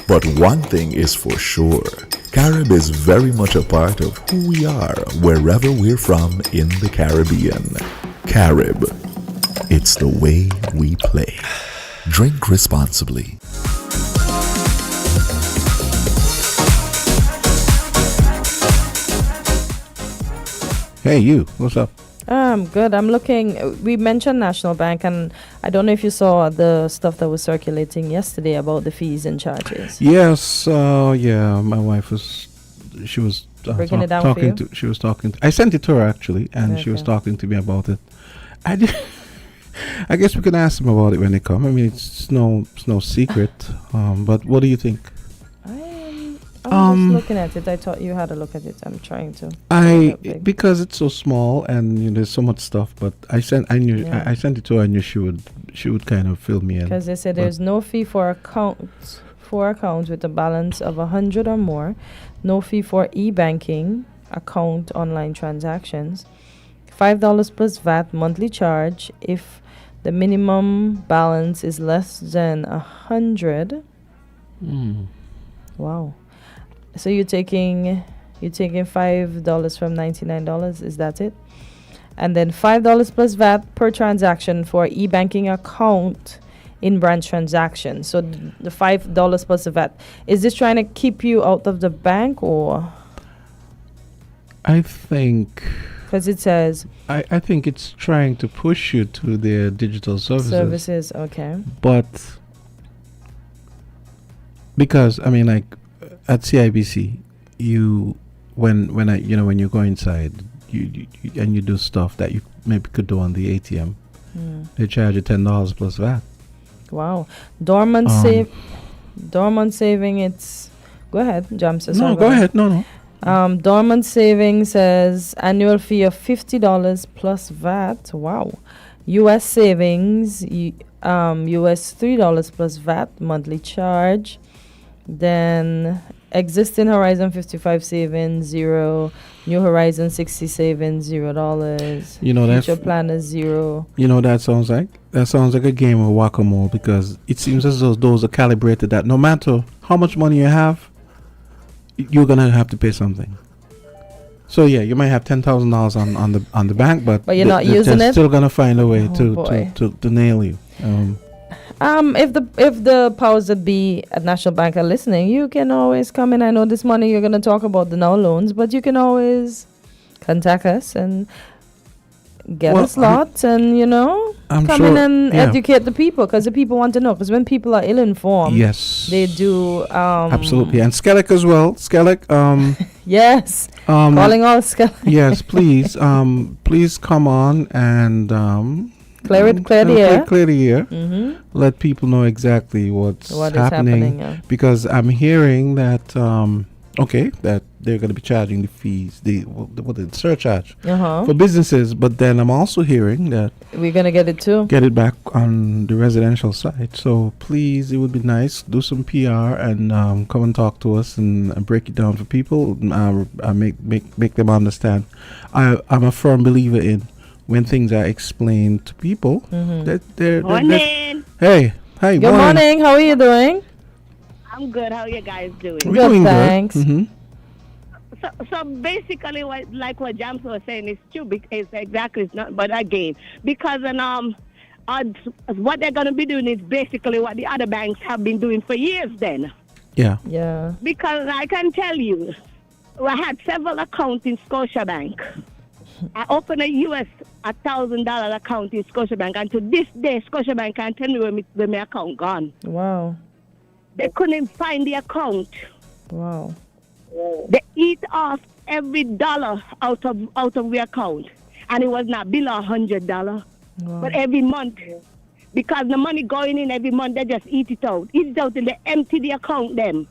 But one thing is for sure, Carib is very much a part of who we are wherever we're from in the Caribbean. Carib. It's the way we play. Drink responsibly. Hey, you. What's up? Good. I'm looking. We mentioned National Bank, and I don't know if you saw the stuff that was circulating yesterday about the fees and charges. Yes. Yeah. My wife was. She was Breaking it down talking for you? to. She was talking. I sent it to her actually, and she was Okay. talking to me about it. I did. I guess we can ask them about it when they come. I mean, it's no secret. But what do you think? I'm just looking at it. I thought you had a look at it. I'm trying to. Because it's so small and there's so much stuff. But I sent it to her. I knew she would kind of fill me in. Because they said there's no fee for accounts with a balance of 100 or more, no fee for e-banking account online transactions, $5 plus VAT monthly charge if the minimum balance is less than 100. Wow. So you're taking $5 from $99. Is that it? And then $5 plus VAT per transaction for e-banking account in branch transaction. So the $5 plus the VAT. Is this trying to keep you out of the bank, or? I think. Because it says I think it's trying to push you to their digital services. Okay. But because I mean, like at CIBC, when you go inside, you and you do stuff that you maybe could do on the ATM, they charge you $10 plus VAT. Wow. Dormant saving. It's. Go ahead, Jamsta. No, go ahead. No. Dormant saving says annual fee of $50 plus VAT. Wow. U.S. savings, US $3 plus VAT monthly charge. Then existing Horizon 55 savings, $0. New Horizon 60 savings, $0. Future planners, $0. You know what that sounds like? That sounds like a game of whack-a-mole, because it seems as though those are calibrated that no matter how much money you have, you're gonna have to pay something. So yeah, you might have $10,000 on the bank, but you're not using they're it. still gonna find a way boy. to nail you. If the powers that be at National Bank are listening, you can always come in. I know this morning you're gonna talk about the now loans, but you can always contact us and get a slot, and come in and educate the people, because the people want to know. Because when people are ill-informed, yes, they do. Absolutely, and Skellick as well. Skellick, yes, calling all Skellick. Yes, please, please come on and clear the air. Clear the air. Let people know exactly what is happening. Yeah. Because I'm hearing that that they're going to be charging the fees, the surcharge for businesses. But then I'm also hearing that we're going to get it back on the residential side. So please, it would be nice, do some PR and come and talk to us and break it down for people. Make them understand. I'm a firm believer in when things are explained to people. That they're Morning. Hey, good morning. How are you doing? I'm good. How are you guys doing? We're Good, doing thanks. Good. So basically, what Jamsa was saying is true. It's not, but again, because what they're going to be doing is basically what the other banks have been doing for years. Then, yeah. Because I can tell you, I had several accounts in Scotiabank. I opened a US $1,000 account in Scotiabank, and to this day, Scotiabank can't tell me where my account gone. Wow. They couldn't find the account. Wow. They eat off every dollar out of the account, and it was not below $100. Wow. But every month, because the money going in every month, they just eat it out, and they empty the account them.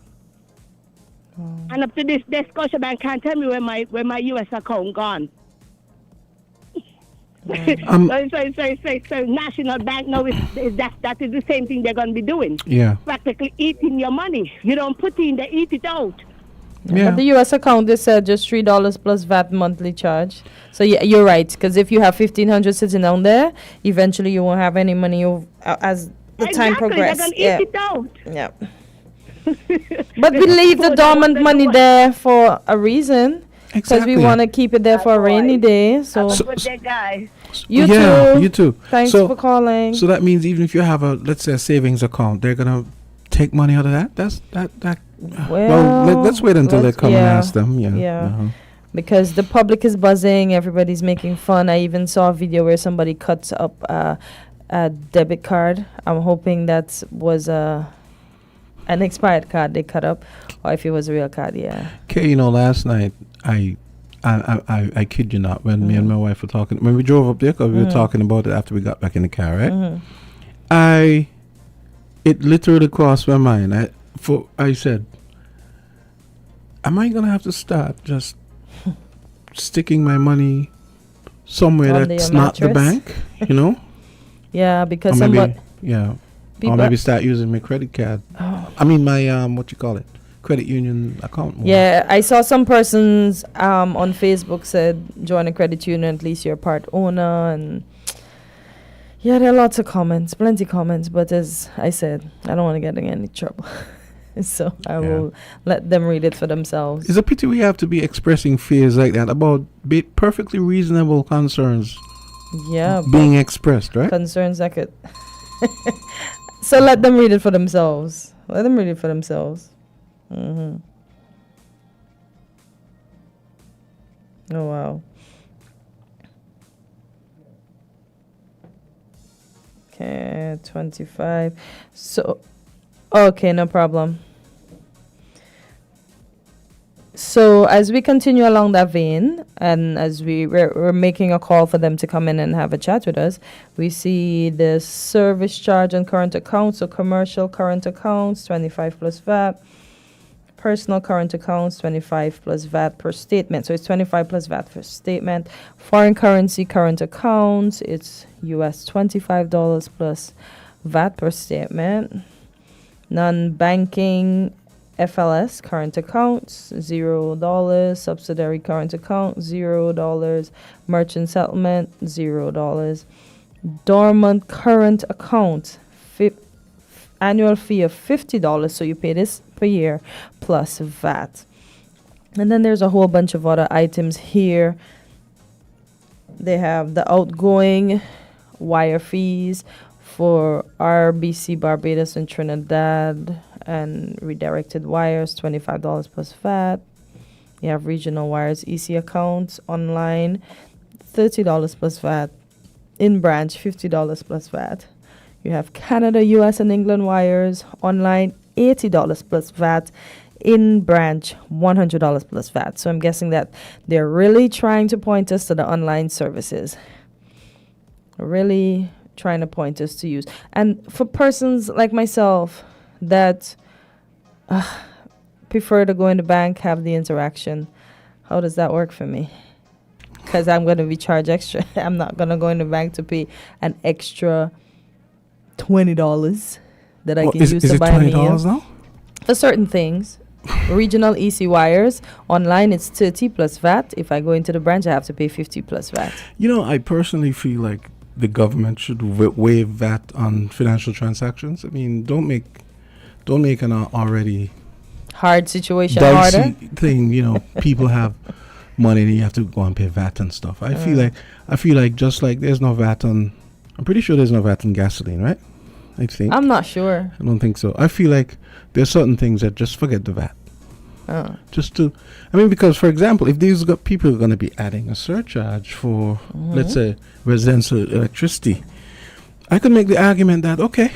Wow. And up to this day, Scotiabank can't tell me where my US account gone. So National Bank now that is the same thing they're going to be doing. Yeah. Practically eating your money. You don't put in, they eat it out. Yeah. But the U.S. account, they said just $3 plus VAT monthly charge. So yeah, you're right. Because if you have $1,500 sitting down there, eventually you won't have any money as the time progresses. They're going to eat it out. Yeah. But we leave the dormant money there for a reason. Because we want to keep it there for a rainy day. So good day, guys. You too. Thanks for calling. So that means even if you have let's say a savings account, they're gonna take money out of that. Well, let's wait until they come and ask them. Yeah. because the public is buzzing, everybody's making fun. I even saw a video where somebody cuts up a debit card. I'm hoping that was an expired card they cut up, or if it was a real card. Yeah. Okay, last night I kid you not, when me and my wife were talking, when we drove up there, 'cause we were talking about it after we got back in the car, right? It literally crossed my mind. I said, am I gonna have to start just sticking my money somewhere Under that's your not the mattress? bank? Yeah, Or because maybe, somebody. or maybe start using my credit card. I mean my what you call it, credit union account. more. Yeah, I saw some persons on Facebook said join a credit union, at least you're a part owner, and yeah, there are lots of comments, plenty comments, but as I said, I don't want to get in any trouble. So I will let them read it for themselves. It's a pity we have to be expressing fears like that about perfectly reasonable concerns Yeah, being expressed, right? concerns that could. So let them read it for themselves. Let them read it for themselves. Oh wow. Okay, 25. So, okay, no problem. So as we continue along that vein, and as we're making a call for them to come in and have a chat with us, we see the service charge on current accounts. So commercial current accounts, 25 plus VAT. Personal current accounts, 25 plus VAT per statement. So it's 25 plus VAT per statement. Foreign currency current accounts, it's US $25 plus VAT per statement. Non-banking FLS current accounts, $0. Subsidiary current account, $0. Merchant settlement, $0. Dormant current account, annual fee of $50. So you pay this per year plus VAT. And then there's a whole bunch of other items here. They have the outgoing wire fees for RBC, Barbados, and Trinidad, and redirected wires, $25 plus VAT. You have regional wires, EC accounts, online, $30 plus VAT. In branch, $50 plus VAT. You have Canada, US, and England wires, online, $80 plus VAT. In branch, $100 plus VAT. So I'm guessing that they're really trying to point us to the online services. Really trying to point us to use. And for persons like myself that prefer to go in the bank, have the interaction, how does that work for me? Because I'm going to be charged extra. I'm not going to go in the bank to pay an extra $20 that I can use to buy a meal. Is it $20 now? For certain things. Regional EC wires, online it's 30 plus VAT. If I go into the branch, I have to pay 50 plus VAT. I personally feel like the government should waive VAT on financial transactions. I mean, don't make an already Hard situation dicey harder. thing. People have money and you have to go and pay VAT and stuff. I feel like just like there's no VAT on, I'm pretty sure there's no VAT on gasoline, right? I think. I'm not sure. I don't think so. I feel like there's certain things that just forget the VAT. Because for example, if these people are going to be adding a surcharge for, let's say, residential electricity, I could make the argument that, okay,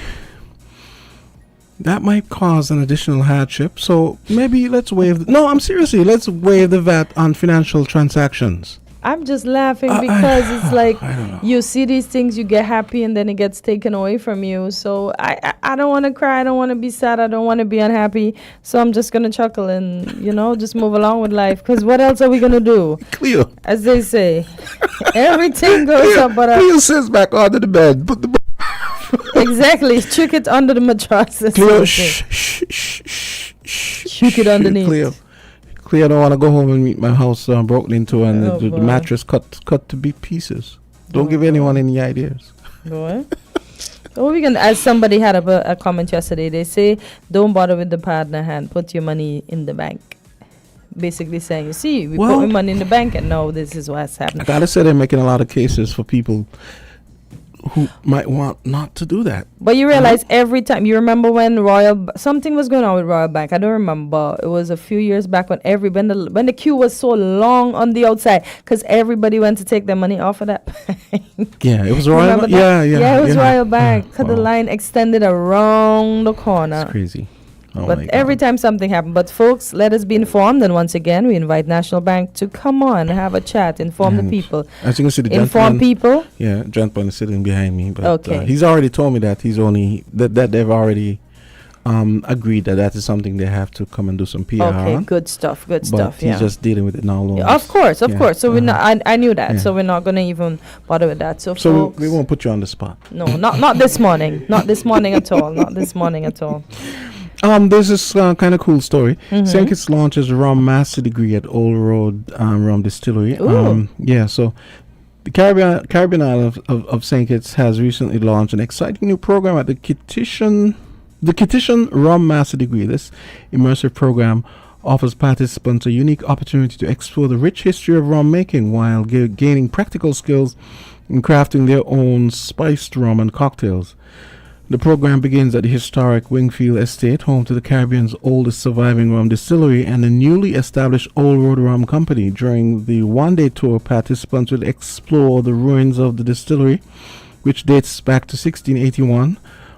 that might cause an additional hardship. So maybe let's waive. Let's waive the VAT on financial transactions. I'm just laughing because it's like I don't know. you see these things, you get happy, and then it gets taken away from you. So I don't want to cry. I don't want to be sad. I don't want to be unhappy. So I'm just going to chuckle and, just move along with life. Because what else are we going to do? Cleo. As they say, everything goes up. But Cleo sits back under the bed. Put the exactly. Chuck it under the mattress. Cleo, Chuck it underneath. Cleo don't want to go home and meet my house broken into and the boy. mattress cut to big pieces. Don't give anyone any ideas. Boy. Oh, as somebody had a comment yesterday, they say, don't bother with the partner hand, put your money in the bank. Basically saying, you see, we put my money in the bank and now this is what's happening. I gotta say they're making a lot of cases for people who might want not to do that. But you realize every time, you remember when something was going on with Royal Bank. I don't remember. It was a few years back when when the queue was so long on the outside because everybody went to take their money off of that bank. Yeah, it was Royal. Remember that? Yeah, it was Royal Bank because the Wow. line extended around the corner. It's crazy. Oh But my every God. time something happened. But folks, let us be informed. And once again, we invite National Bank to come on, have a chat, inform the And people. as you can see, the Inform gentleman, people. yeah, gentleman is sitting behind me. But, Okay. he's already told me that that they've already agreed that is something they have to come and do some PR Okay, on. good stuff. Good But stuff. he's Yeah. just dealing with it now. Alone. Of course. Yeah, So we're not. I knew that. Yeah. So we're not gonna even bother with that. So So folks, we won't put you on the spot. no, not this morning. Not this morning at all. Not this morning at all. There's this kind of cool story. St. Kitts launches rum master degree at Old Road Rum Distillery. Ooh. Yeah, so the Caribbean island of St. Kitts has recently launched an exciting new program at the Kittitian Rum Master Degree. This immersive program offers participants a unique opportunity to explore the rich history of rum making while gaining practical skills in crafting their own spiced rum and cocktails. The program begins at the historic Wingfield Estate, home to the Caribbean's oldest surviving rum distillery and the newly established Old Road Rum Company. During the one-day tour, participants will explore the ruins of the distillery, which dates back to 1681,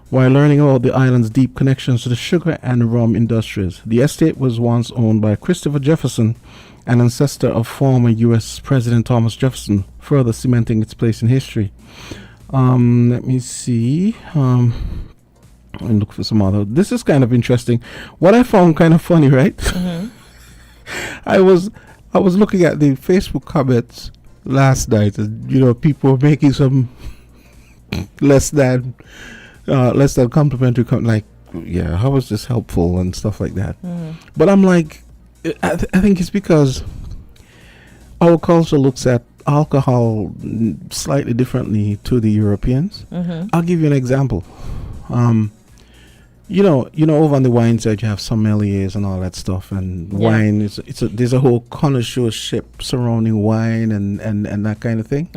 while learning about the island's deep connections to the sugar and rum industries. The estate was once owned by Christopher Jefferson, an ancestor of former U.S. President Thomas Jefferson, further cementing its place in history. Let me see. And look for some other. This is kind of interesting. What I found kind of funny, right? I was looking at the Facebook comments last night, and people were making some less than complimentary like, yeah, how was this helpful and stuff like that. But I'm like, I think it's because our culture looks at alcohol slightly differently to the Europeans. I'll give you an example. Over on the wine side you have sommeliers and all that stuff, and wine is there's a whole connoisseurship surrounding wine and that kind of thing,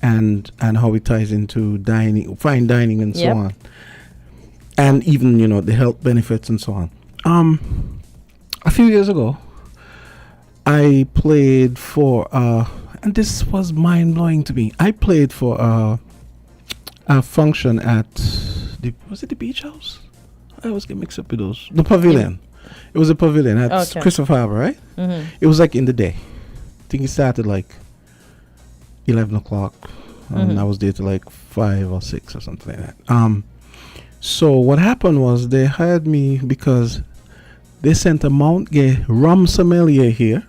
and how it ties into fine dining and so on, and even the health benefits and so on. A few years ago I played for and this was mind-blowing to me. I played for a function at was it the beach house? I always get mixed up with those. The pavilion. It was a pavilion at Christopher Harbour, right? It was like in the day. I think it started like 11 o'clock. And I was there till like 5 or 6 or something like that. So what happened was they hired me because they sent a Mount Gay rum sommelier here.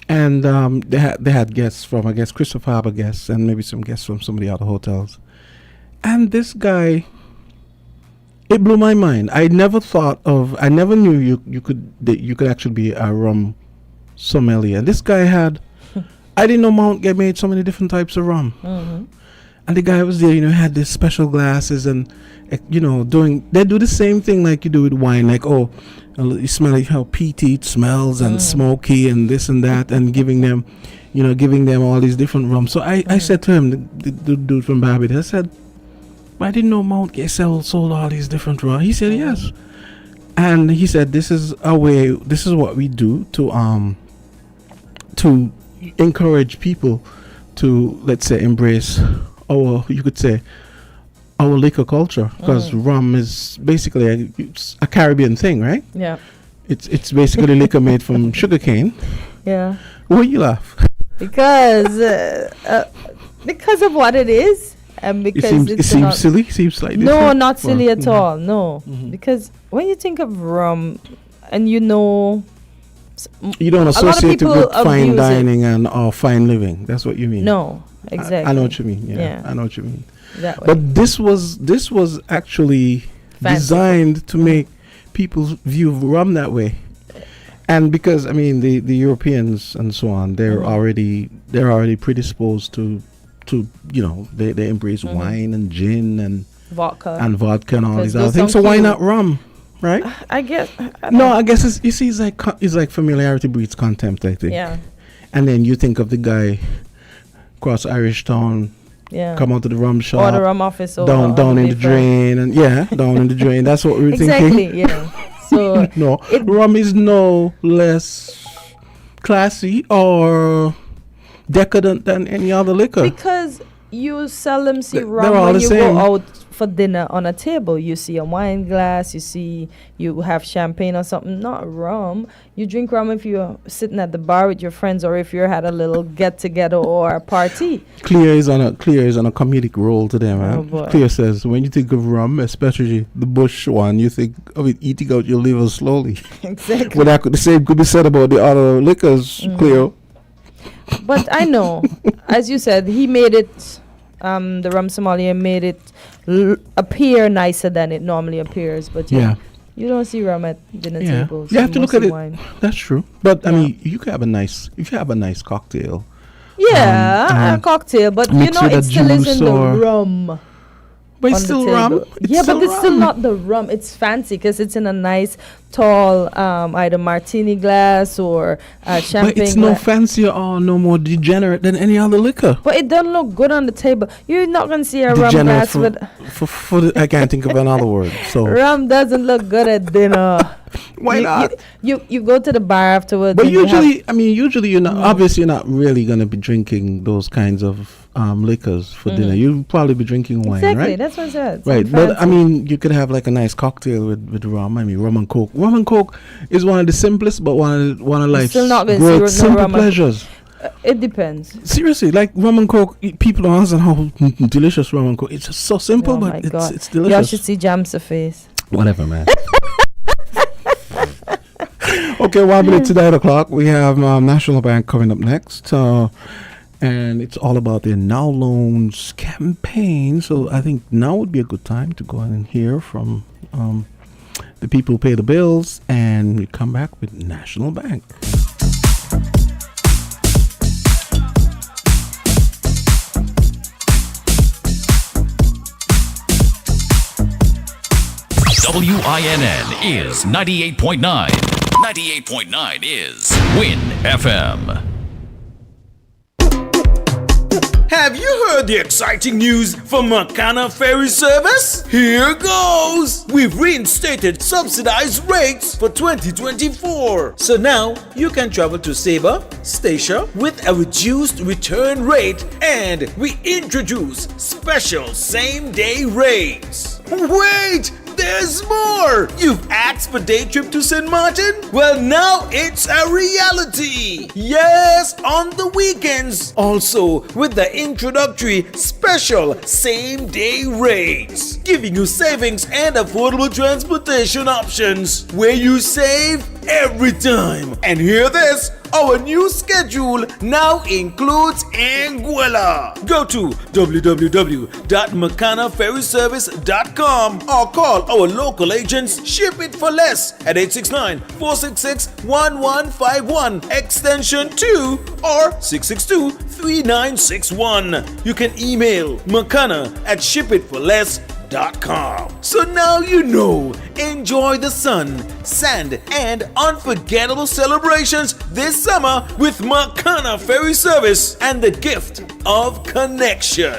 And they had guests from, I guess, Christopher Harbour guests and maybe some guests from some of the other hotels. And this guy, it blew my mind. I never knew you could actually be a rum sommelier. This guy I didn't know Mount Gay made so many different types of rum. And the guy was there, had these special glasses and, they do the same thing like you do with wine, like, you smell like how peaty it smells and smoky and this and that, and giving them all these different rums. So I said to him, the dude from Barbados, I said, I didn't know Mount Gay sold all these different rums. He said, yes. And he said, this is what we do to encourage people to, let's say, embrace our liquor culture, because rum is basically a Caribbean thing, right? Yeah. It's basically liquor made from sugarcane. Yeah. Why you laugh? Because of what it is, and because It seems silly. Seems slightly. No, different. not silly at all. No, because when you think of rum, and you don't associate it with fine dining or fine living. That's what you mean. No, exactly. I know what you mean. Yeah, I know what you mean. That way. But this was actually designed to make people view rum that way, and because the Europeans and so on, they're already predisposed to they embrace wine and gin and vodka and all these other things. So why not rum, right? I guess. I guess it's like familiarity breeds contempt, I think. Yeah. And then you think of the guy across Irish Town, Yeah. come out to the rum shop. Or the rum office. Or down in the drain. And down in the drain. That's what we're exactly, thinking. yeah. So no, rum is no less classy or decadent than any other liquor. Because you seldom see They're rum all when the you same. go out for dinner on a table. You see a wine glass, you have champagne or something, not rum. You drink rum if you're sitting at the bar with your friends or if you had a little get together or a party. Clear is on a comedic role today, man. Oh, boy. Clear says when you think of rum, especially the bush one, you think of it eating out your liver slowly. Exactly. Well, the same could be said about the other liquors, Clear. But I know, as you said, he made it, the rum sommelier made it appear nicer than it normally appears. But Yeah. you don't see rum at dinner tables. You have to look at it. Wine. That's true. But I mean, you could have if you have a nice cocktail. Yeah, a cocktail, but you mix know with a it still juice isn't the or- rum. But on it's the still table. rum. But it's still not the rum. It's fancy because it's in a nice, tall, either martini glass or champagne But it's no glass. fancier or no more degenerate than any other liquor. But it doesn't look good on the table. You're not going to see a rum Degenerate glass with... I can't think of another word. So Rum doesn't look good at dinner. Why not? You go to the bar afterwards. But and you have- usually you're not. Obviously, you're not really gonna be drinking those kinds of liquors for dinner. You'll probably be drinking wine, exactly, right? that's what I said. Right, Something but I fancy. mean, you could have like a nice cocktail with rum. I mean, rum and coke. Rum and coke is one of the simplest, but one of life's still not gonna see great no simple rum and- pleasures. It depends. Seriously, like rum and coke, people don't understand how delicious rum and coke. It's just so simple, Oh my but God. it's Y'all delicious. should see Jamsta face. Whatever, man. Okay, 1 minute to 9 o'clock. We have National Bank coming up next. And it's all about their Now Loans campaign. So I think now would be a good time to go and hear from the people who pay the bills. And we come back with National Bank. WINN is 98.9. 98.9 is WINN FM. Have you heard the exciting news from Makana Ferry Service? Here goes! We've reinstated subsidized rates for 2024. So now you can travel to Sabre, Statia with a reduced return rate, and we introduce special same-day rates. Wait! There's more! You've asked for day trip to St. Martin? Well, now it's a reality! Yes, on the weekends. Also, with the introductory special same-day rates, giving you savings and affordable transportation options, where you save every time. And hear this, our new schedule now includes Anguilla. Go to www.makanaferryservice.com or call our local agents. Ship it for less at 869-466-1151 extension 2 or 662-3961. You can email makana@shipitforless.com. So now you know. Enjoy the sun, sand, and unforgettable celebrations this summer with Makana Ferry Service and the gift of connection.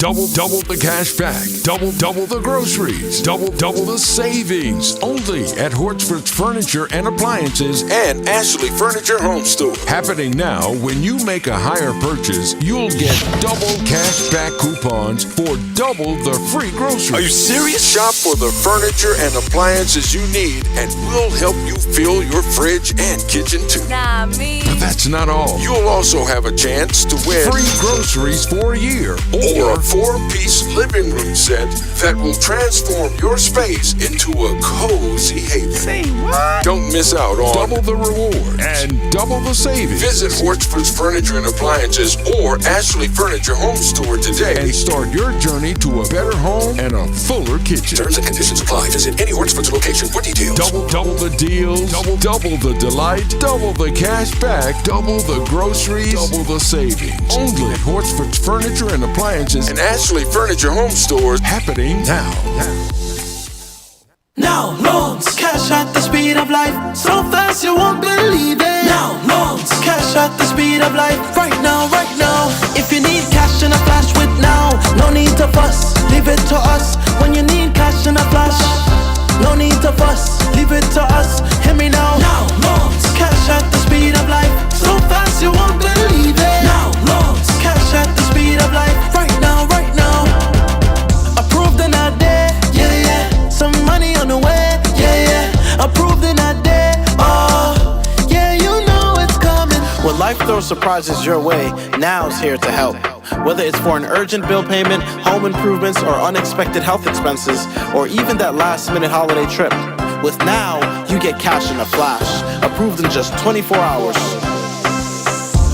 Double the cash back. Double the groceries. Double the savings. Only at Hortford's Furniture and Appliances and Ashley Furniture Home Store. Happening now, when you make a higher purchase, you'll get double cash back coupons for double the free groceries. Are you serious? Shop for the furniture and appliances you need, and we'll help you fill your fridge and kitchen too. Nah, me. But that's not all. You'll also have a chance to win free groceries for a year or a 4-piece living room set that will transform your space into a cozy haven. Say what? Don't miss out on double the rewards and double the savings. Visit Hortford's Furniture and Appliances or Ashley Furniture Home Store today and start your journey to a better home and a fuller kitchen. Terms and conditions apply. Visit any Hortford's location for details. Double the deals, double the delight, double the cash back, double the groceries, double the savings. Only at Hortford's Furniture and Appliances and Ashley Furniture Home Stores, happening now. Now loans, cash at the speed of light, so fast you won't believe it. Now loans, cash at the speed of light, right now, right now. a flash. No need to fuss, leave it to us. Hear me now. Now, loans. Cash at the speed of life. So fast you won't believe it. Now, loans. Cash at the speed of life. Right now, right now. Approved in a day. Yeah, yeah. Some money on the way. Yeah, yeah. Approved in a day. Oh, yeah, you know it's coming. When life throws surprises your way, now's here to help. Whether it's for an urgent bill payment, home improvements, or unexpected health expenses, or even that last-minute holiday trip. With Now, you get cash in a flash, approved in just 24 hours.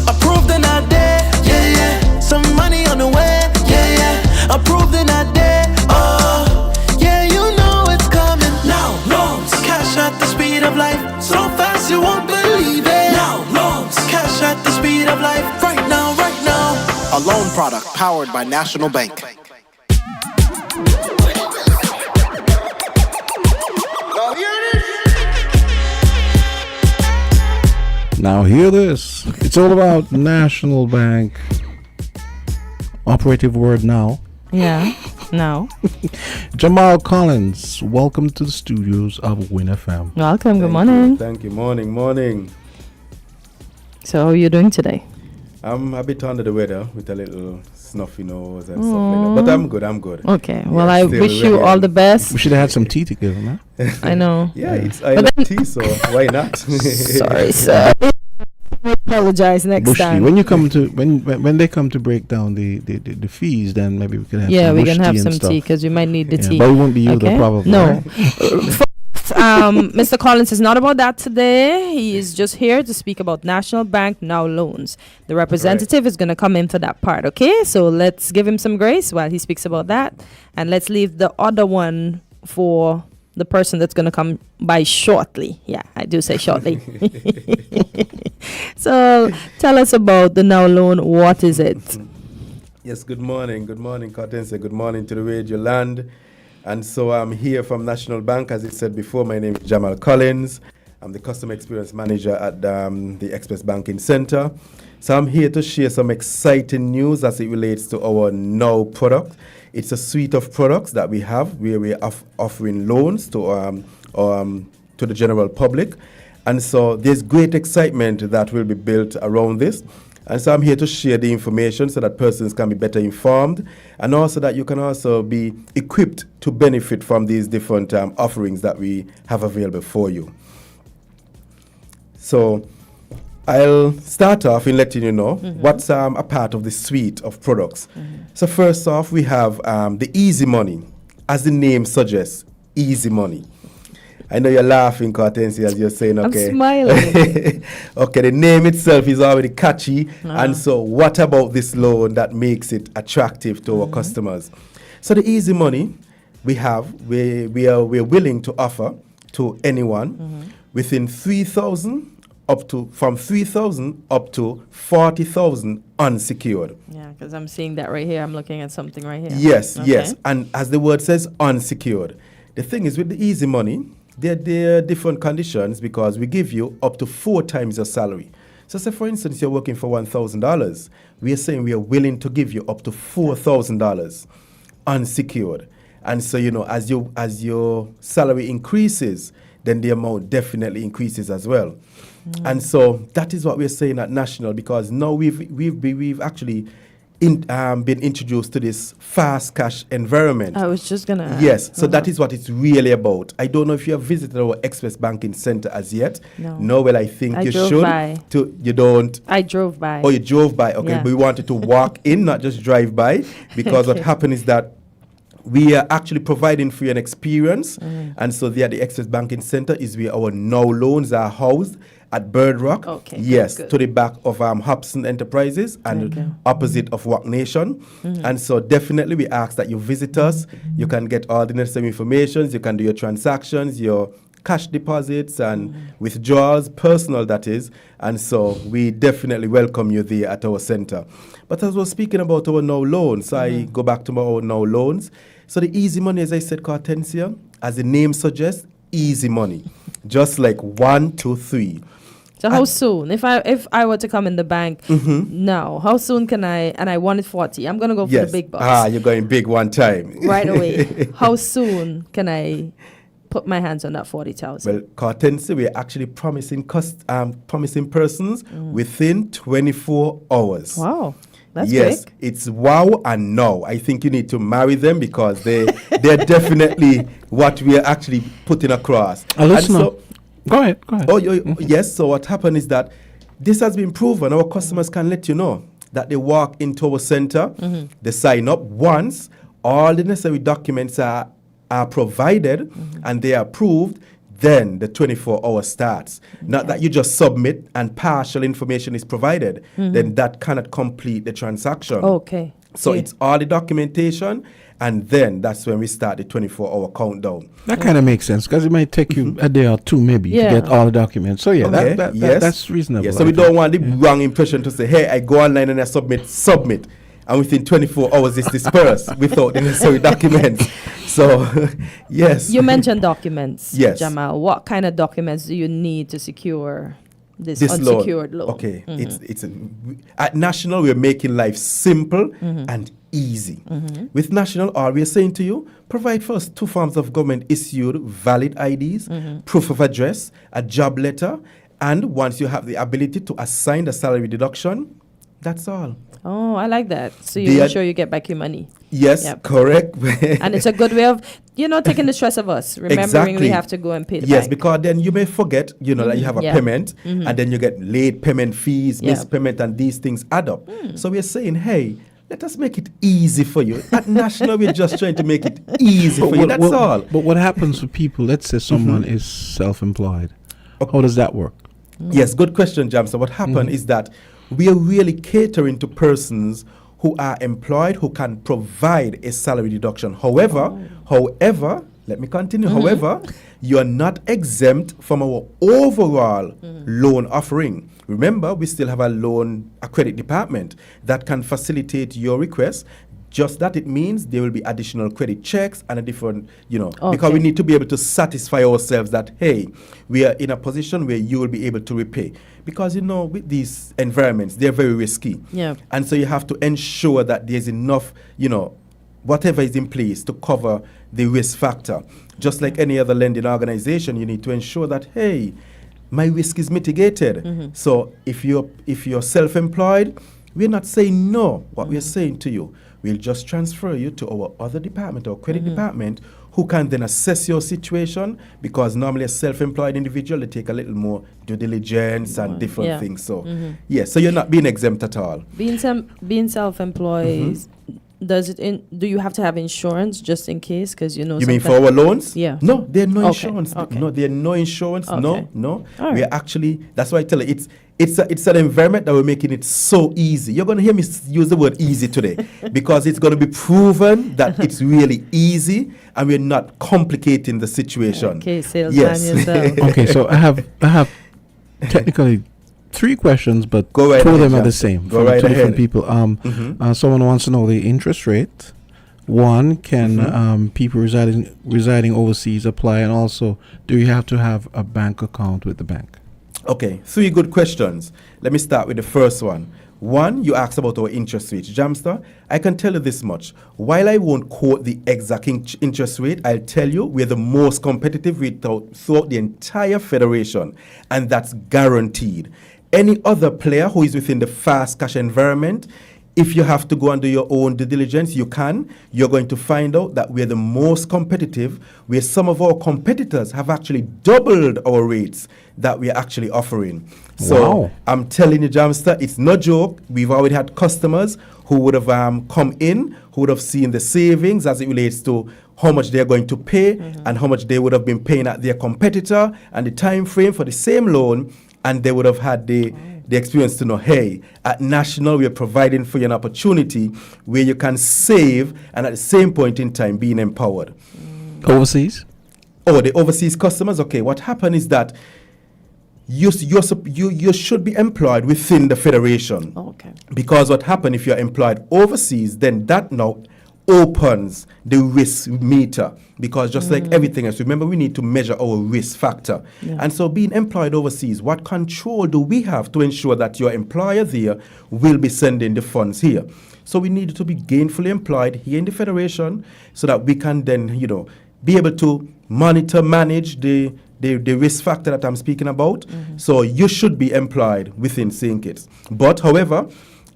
Approved in a day, yeah, yeah. Some money on the way, yeah, yeah. Approved in a day, oh, yeah, you know it's coming. Now, loans, cash at the speed of life. So fast you won't believe it. Now, loans, cash at the speed of life. Right now, right now. A loan product powered by National Bank. Now hear this. It's all about National Bank. Operative word now. Yeah, now. Jamal Collins, welcome to the studios of WINN FM. Welcome, good morning. Thank you. Morning. So how are you doing today? I'm a bit under the weather with a little snuffy nose and stuff like that. But I'm good. Okay. Well, I wish you all the best. We should have had some tea together, man. I know. Yeah, I love tea, so why not? Sorry, sir. I apologize next time. When you come to when they come to break down the fees, then maybe we can have yeah, some we can have some stuff. tea because you might need the tea. But it won't be you, though, probably. No. Mr. Collins is not about that today. He is just here to speak about National Bank Now loans. The representative is going to come in for that part, okay? So let's give him some grace while he speaks about that. And let's leave the other one for the person that's going to come by shortly. Yeah, I do say shortly. So tell us about the Now loan. What is it? Yes, good morning. Good morning, Kortensia. Good morning to the radio land. And so I'm here from National Bank. As I said before, my name is Jamal Collins. I'm the Customer Experience Manager at the Express Banking Center. So I'm here to share some exciting news as it relates to our Now product. It's a suite of products that we have where we're offering loans to the general public. And so there's great excitement that will be built around this. And so I'm here to share the information so that persons can be better informed and also that you can also be equipped to benefit from these different offerings that we have available for you. So I'll start off in letting you know what's a part of the suite of products. So first off, we have the Easy Money. As the name suggests, easy money. I know you're laughing, Kortensia, as you're saying, okay. I'm smiling. Okay, the name itself is already catchy. And so what about this loan that makes it attractive to our customers? So the Easy Money we're willing to offer to anyone within 3,000 from 3,000 up to 40,000 unsecured. Yeah, because I'm seeing that right here. I'm looking at something right here. Yes, yes. And as the word says, unsecured. The thing is with the Easy Money, there are different conditions because we give you up to 4 times your salary. So say, for instance, you're working for $1,000. We are saying we are willing to give you up to $4,000 unsecured. And so, as your salary increases, then the amount definitely increases as well. And so that is what we're saying at National, because now we've actually been introduced to this fast cash environment. I was just going to ask. Yes, so that is what it's really about. I don't know if you have visited our Express Banking Center as yet. No, well, I think you should. You don't? I drove by. Oh, you drove by. Okay, yeah. But we wanted to walk in, not just drive by, because what happened is that we are actually providing free an experience. And so there at the Express Banking Center is where our Now loans are housed at Bird Rock. Okay, yes, good. To the back of Hobson Enterprises and opposite of Wack Nation. And so definitely we ask that you visit us. You can get all the necessary information. You can do your transactions, your cash deposits and withdrawals, personal that is. And so we definitely welcome you there at our center. But as we're speaking about our Now loans, I go back to our Now loans. So the Easy Money, as I said, Kortensia, as the name suggests, easy money. Just like 1, 2, 3. So how soon? If I were to come in the bank now, how soon can I? And I wanted 40. I'm gonna go for the big bucks. You're going big one time. Right away. How soon can I put my hands on that 40,000? Well, Kortensia, we're actually promising persons within 24 hours. Wow. That's yes, quick. it's wow and no. I think you need to marry them because they're definitely what we are actually putting across. Go ahead. Oh, yes. So what happened is that this has been proven. Our customers can let you know that they walk into our center, they sign up once, all the necessary documents are provided and they are approved. Then the 24-hour starts. Not that you just submit and partial information is provided. Then that cannot complete the transaction. Okay. So it's all the documentation, and then that's when we start the 24-hour countdown. That kind of makes sense because it might take you a day or two maybe to get all the documents. So that's reasonable. Yeah, so we don't want the wrong impression to say, hey, I go online and I submit. And within 24 hours it's dispersed without the necessary documents. So, yes. You mentioned documents, yes. Jamal. What kind of documents do you need to secure this unsecured loan? Okay, at National, we're making life simple and easy. With National, all we're saying to you, provide first 2 forms of government-issued valid IDs, proof of address, a job letter, and once you have the ability to assign the salary deduction, that's all. Oh, I like that. So you make sure you get back your money. Yes, correct. And it's a good way of, taking the stress of us. Remembering we have to go and pay the bank. Because then you may forget, that you have a payment and then you get late payment fees, missed payment, and these things add up. So we're saying, hey, let us make it easy for you. At National, we're just trying to make it easy for you. That's all. But what happens to people, let's say someone is self-employed. How does that work? Yes, good question, Jamsta. What happened is that we are really catering to persons who are employed, who can provide a salary deduction. However, let me continue. However, you are not exempt from our overall loan offering. Remember, we still have a credit department that can facilitate your request. Just that it means there will be additional credit checks and a different, because we need to be able to satisfy ourselves that, hey, we are in a position where you will be able to repay. Because, with these environments, they're very risky. Yeah. And so you have to ensure that there's enough, whatever is in place to cover the risk factor. Just like any other lending organization, you need to ensure that, hey, my risk is mitigated. So if you're self-employed, we're not saying no. What we're saying to you, we'll just transfer you to our other department, our credit department, who can then assess your situation, because normally a self-employed individual, they take a little more due diligence and different things. So, so you're not being exempt at all. Being self-employed, do you have to have insurance just in case? Because You mean for our loans? Yeah. No, there's no insurance. No, there's no insurance. Okay. No. All We're actually, that's why I tell you, it's an environment that we're making it so easy. You're going to hear me use the word easy today because it's going to be proven that it's really easy and we're not complicating the situation. Okay, salesman yourself. Okay, so I have technically 3 questions, but Go right 2 of ahead, them are the Johnson. same Go from right 2 different ahead. people. Someone wants to know the interest rate. One, can people residing overseas apply, and also, do you have to have a bank account with the bank? Okay, 3 good questions. Let me start with the first one. One, you asked about our interest rate. Jamsta, I can tell you this much. While I won't quote the exact interest rate, I'll tell you we're the most competitive rate throughout the entire federation, and that's guaranteed. Any other player who is within the fast cash environment, if you have to go and do your own due diligence, you can. You're going to find out that we're the most competitive, where some of our competitors have actually doubled our rates that we're actually offering. So I'm telling you, Jamsta, it's no joke. We've already had customers who would have come in, who would have seen the savings as it relates to how much they're going to pay and how much they would have been paying at their competitor and the time frame for the same loan, and they would have had the experience to know, hey, at National, we're providing for you an opportunity where you can save and at the same point in time being empowered. Overseas? Oh, the overseas customers? Okay, what happened is that you should be employed within the federation. Okay. Because what happened if you're employed overseas, then that now opens the risk meter, because just like everything else, remember, we need to measure our risk factor. And so being employed overseas, what control do we have to ensure that your employer there will be sending the funds here? So we need to be gainfully employed here in the Federation so that we can then, be able to monitor, manage the risk factor that I'm speaking about. So you should be employed within St. Kitts. But, however,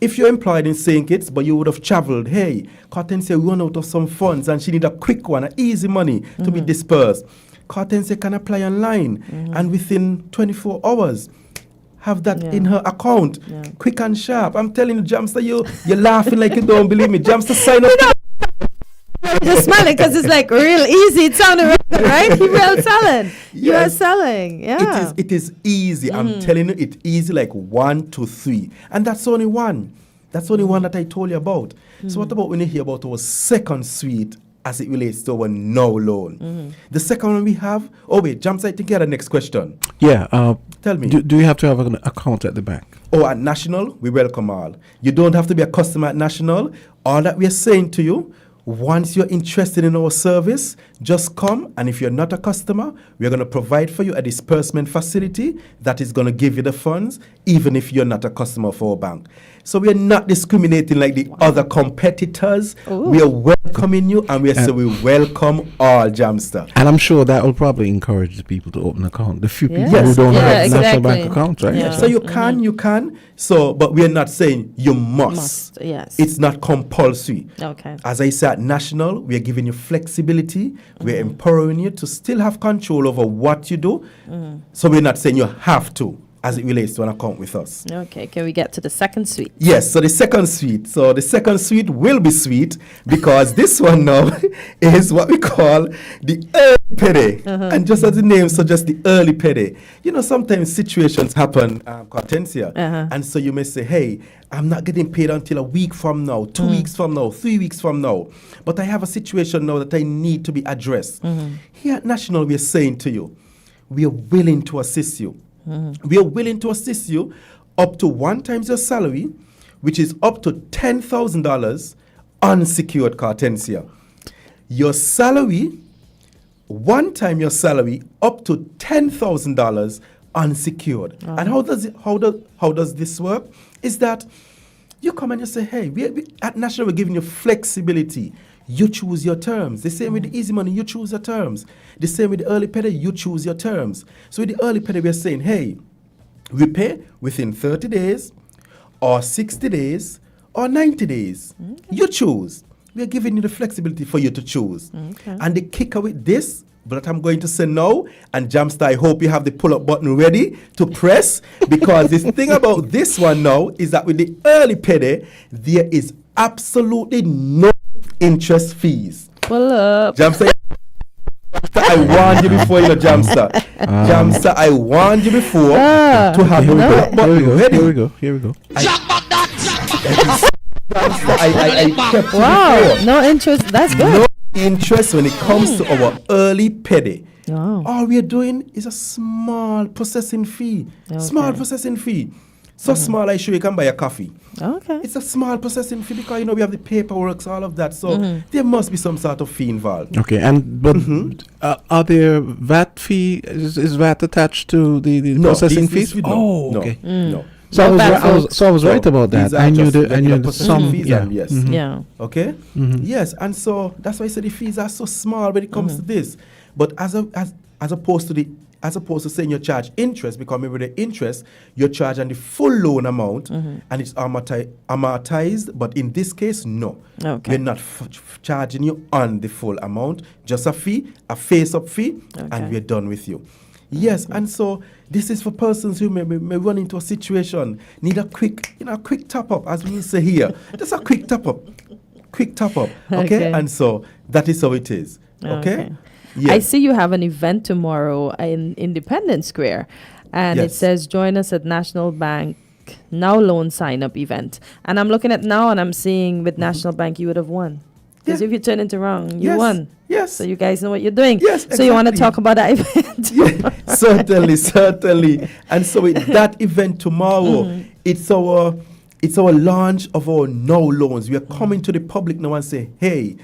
if you're employed in St. Kitts, but you would have traveled, hey, Kortensia run out of some funds and she need a quick one, an easy money to be dispersed. Kortensia can apply online and within 24 hours have that in her account, quick and sharp. I'm telling you, Jamsta, you're laughing like you don't believe me. Jamsta, sign up. Just smiling because it's like real easy. It sounded real good, right? You were selling. You are selling. Yeah. It is easy. I'm telling you, it's easy, like 1 to 3. And that's only one. That's only one that I told you about. So what about when you hear about our second suite as it relates to our now loan? The second one we have, Jamsta, I think you had the next question. Yeah. Tell me. Do you have to have an account at the bank? Oh, at National, we welcome all. You don't have to be a customer at National. All that we are saying to you, once you're interested in our service, just come, and if you're not a customer, we're going to provide for you a disbursement facility that is going to give you the funds, even if you're not a customer of our bank. So we are not discriminating like the other competitors. We are welcoming you, and we welcome all, Jamsta. And I'm sure that will probably encourage the people to open an account. The few people who Yes. don't have national bank accounts, right? Yeah. So you can. So, but we are not saying you must. Yes. It's not compulsory. Okay. As I said, at National, we are giving you flexibility. We're empowering you to still have control over what you do. So we're not saying you have to, as it relates to an account with us. Okay, can we get to the second suite? Yes, so the second suite. So the second suite will be sweet because this one now is what we call the early payday. And just as the name suggests, the early payday. Sometimes situations happen, Kortensia, and so you may say, hey, I'm not getting paid until a week from now, 2 weeks from now, 3 weeks from now. But I have a situation now that I need to be addressed. Here at National, we are saying to you, we are willing to assist you. We are willing to assist you up to 1 times your salary, which is up to $10,000 unsecured, Kortensia. Your salary, 1 time your salary, up to $10,000 unsecured. And how does this work? Is that you come and you say, hey, we at National we're giving you flexibility. You choose your terms. The same with the easy money, you choose your terms. The same with the early payday, you choose your terms. So with the early payday, we're saying, hey, we pay within 30 days or 60 days or 90 days. You choose. We're giving you the flexibility for you to choose. And the kicker with this, but I'm going to say no, and Jamsta, I hope you have the pull-up button ready to press, because the thing about this one now is that with the early payday, there is absolutely no interest fees. Pull up. Jamsta, I warned you before, Jamsta. Jamsta, I warned you before to have the pull-up button ready. Here we go. I kept Wow, no interest. That's good. No interest when it comes to our early payday. All we are doing is a small processing fee. Small processing fee. So small, I sure you can buy a coffee. It's a small processing fee because we have the paperwork, all of that. So there must be some sort of fee involved. Okay, but are there VAT fee? Is VAT attached to the processing fees? No. Okay. No. So I was right about that. I knew the some fees. yeah. Yes. Yeah. Okay. Yes, and so that's why I said the fees are so small when it comes to this. But as opposed to saying you charge interest, because maybe the interest you're charging the full loan amount and it's amortized. But in this case, no. We're not charging you on the full amount, just a fee, a face-up fee, and we're done with you. Yes, and so this is for persons who may run into a situation, need a quick top-up, as we say here. Just a quick top-up. Okay? And so that is how it is. Okay? Yes. I see you have an event tomorrow in Independence Square, and it says, join us at National Bank Now Loan Sign-Up event. And I'm looking at now, and I'm seeing with National Bank, you would have won. Because if you turn it around, you won. Yes. So you guys know what you're doing. Yes, exactly. So you want to talk about that event? Certainly. And so with that event tomorrow, it's our It's our launch of our Now loans. We are coming to the public now and say, hey,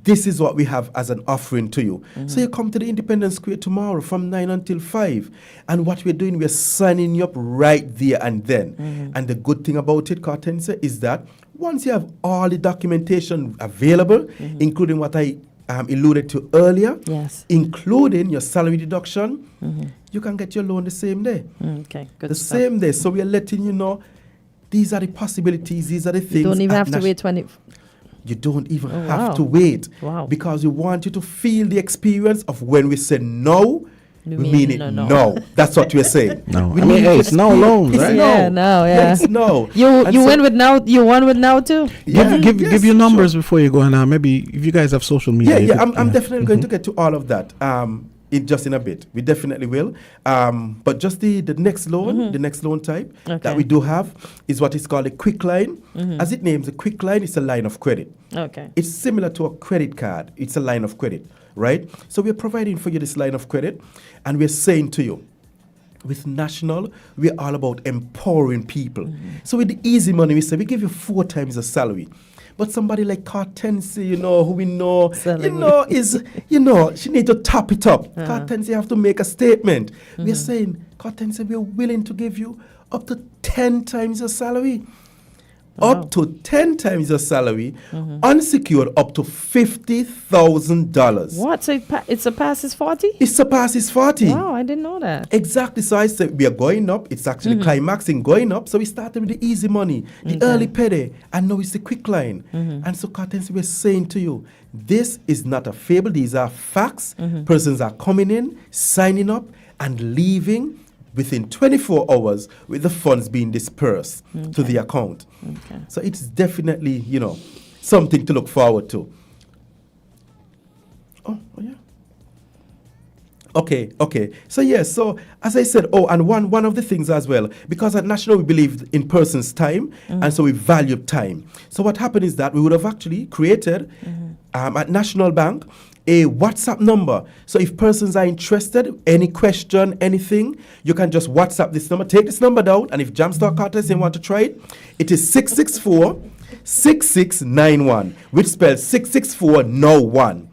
this is what we have as an offering to you. So you come to the Independence Square tomorrow from 9 until 5. And what we're doing, we're signing you up right there and then. And the good thing about it, Kortensia, is that once you have all the documentation available, including what I alluded to earlier, including your salary deduction, you can get your loan the same day. Okay, good. The same day. So we are letting you know these are the possibilities, these are the things. You don't even have to wait 20. You don't even have to wait. Because we want you to feel the experience of when we say no, we mean it no. That's what we're saying. No. I mean, hey, it's no loans, right? Yeah, no, yeah. It's no. You win with now, you won with now too? Give your numbers before you go on. Maybe if you guys have social media. I'm definitely going to get to all of that. In a bit, we definitely will. But just the next loan, the next loan type that we do have is what is called a quick line. As it names, a quick line is a line of credit. Okay. It's similar to a credit card. It's a line of credit, right? So we're providing for you this line of credit, and we're saying to you, with National, we're all about empowering people. So with the easy money, we say we give you 4 times the salary. But somebody like Kortensia, who we know, she needs to top it up. Kortensia have to make a statement. We're saying, Kortensia, we're willing to give you up to 10 times your salary. Up to 10 times your salary, unsecured up to $50,000. What? So it surpasses 40? It surpasses 40. Wow, I didn't know that. Exactly. So I said we are going up. It's actually climaxing going up. So we started with the easy money, the early payday, and now it's the quick line. And so, Kortensia, we're saying to you, this is not a fable. These are facts. Persons are coming in, signing up, and leaving within 24 hours with the funds being dispersed to the account. So it's definitely, something to look forward to. Oh yeah. Okay. So as I said, and one of the things as well, because at National we believe in persons' time, and so we value time. So what happened is that we would have actually created at National Bank a WhatsApp number. So if persons are interested, any question, anything, you can just WhatsApp this number. Take this number down, and if Jamsta or Kortensia want to try it, it is 664-6691, which spells 664-NO1.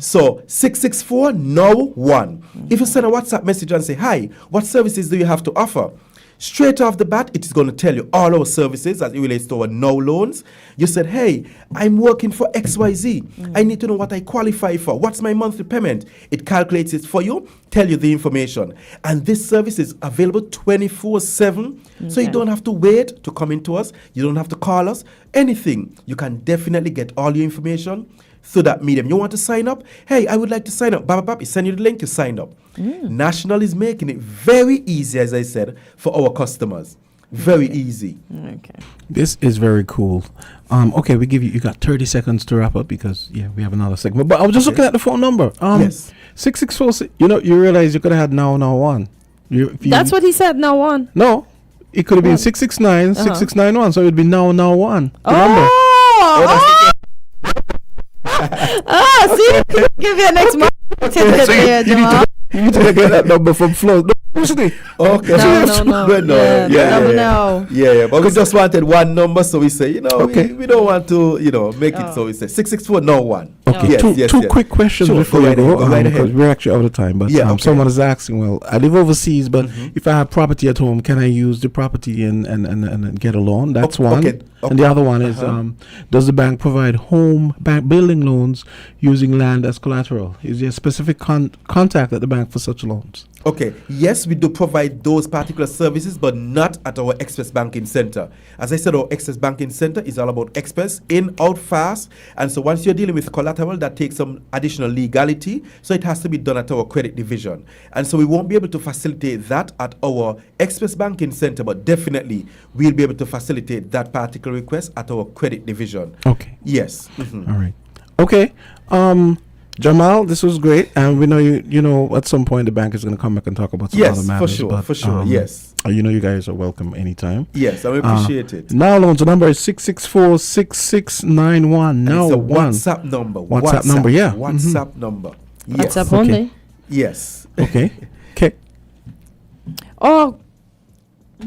So 664-NO1. If you send a WhatsApp message and say, hi, what services do you have to offer? Straight off the bat, it is going to tell you all our services as it relates to our no loans. You said, hey, I'm working for XYZ. I need to know what I qualify for. What's my monthly payment? It calculates it for you, tell you the information. And this service is available 24/7. So you don't have to wait to come into us. You don't have to call us. Anything. You can definitely get all your information through that medium. You want to sign up? Hey, I would like to sign up. You send you the link, you sign up. National is making it very easy, as I said, for our customers. Very easy. Okay. This is very cool. Okay, we give you got 30 seconds to wrap up because we have another segment. But I was just looking at the phone number. Yes. 664. You realize you could have had now one. That's what he said. Now one. No, it could have been 669 6691. So it would be now one. See, give you next month. You need to get that number from Flo. Okay. No. Yeah. But we just wanted one number, so we say, we don't want to, make it. So we say 664-NO1. Okay. Two quick questions before you go, because we're actually out of time. But someone is asking, well, I live overseas, but if I have property at home, can I use the property and get a loan? That's one. Okay. And the other one is, does the bank provide bank building loans using land as collateral? Is there a specific contact at the bank for such loans? Okay, yes, we do provide those particular services, but not at our Express Banking Center. As I said, our Express Banking Center is all about express, in, out, fast. And so once you're dealing with collateral, that takes some additional legality. So it has to be done at our credit division. And so we won't be able to facilitate that at our Express Banking Center, but definitely we'll be able to facilitate that particular request at our credit division. Okay. Yes. All right. Okay. Jamal, this was great, and we know you at some point the bank is going to come back and talk about some other matters. For sure. Yes. You guys are welcome anytime. Yes, I appreciate it. Now loans, the number is 664-6691. Now it's a WhatsApp number. WhatsApp number, yeah. WhatsApp number. Yes. WhatsApp only. Yes. Okay. Okay. Oh.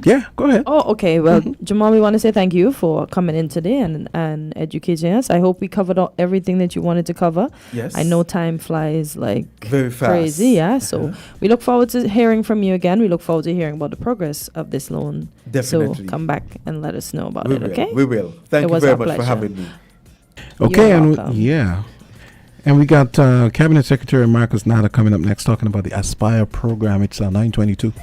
Yeah, go ahead. Oh, okay. Well, Jamal, we want to say thank you for coming in today and educating us. I hope we covered everything that you wanted to cover. Yes. I know time flies like very fast. Crazy, yeah. So we look forward to hearing from you again. We look forward to hearing about the progress of this loan. Definitely. So come back and let us know about we it, will. okay? We will. Thank you very much for having me. Okay, You're and welcome. and we got Cabinet Secretary Marcus Nada coming up next, talking about the Aspire program. It's 9:22.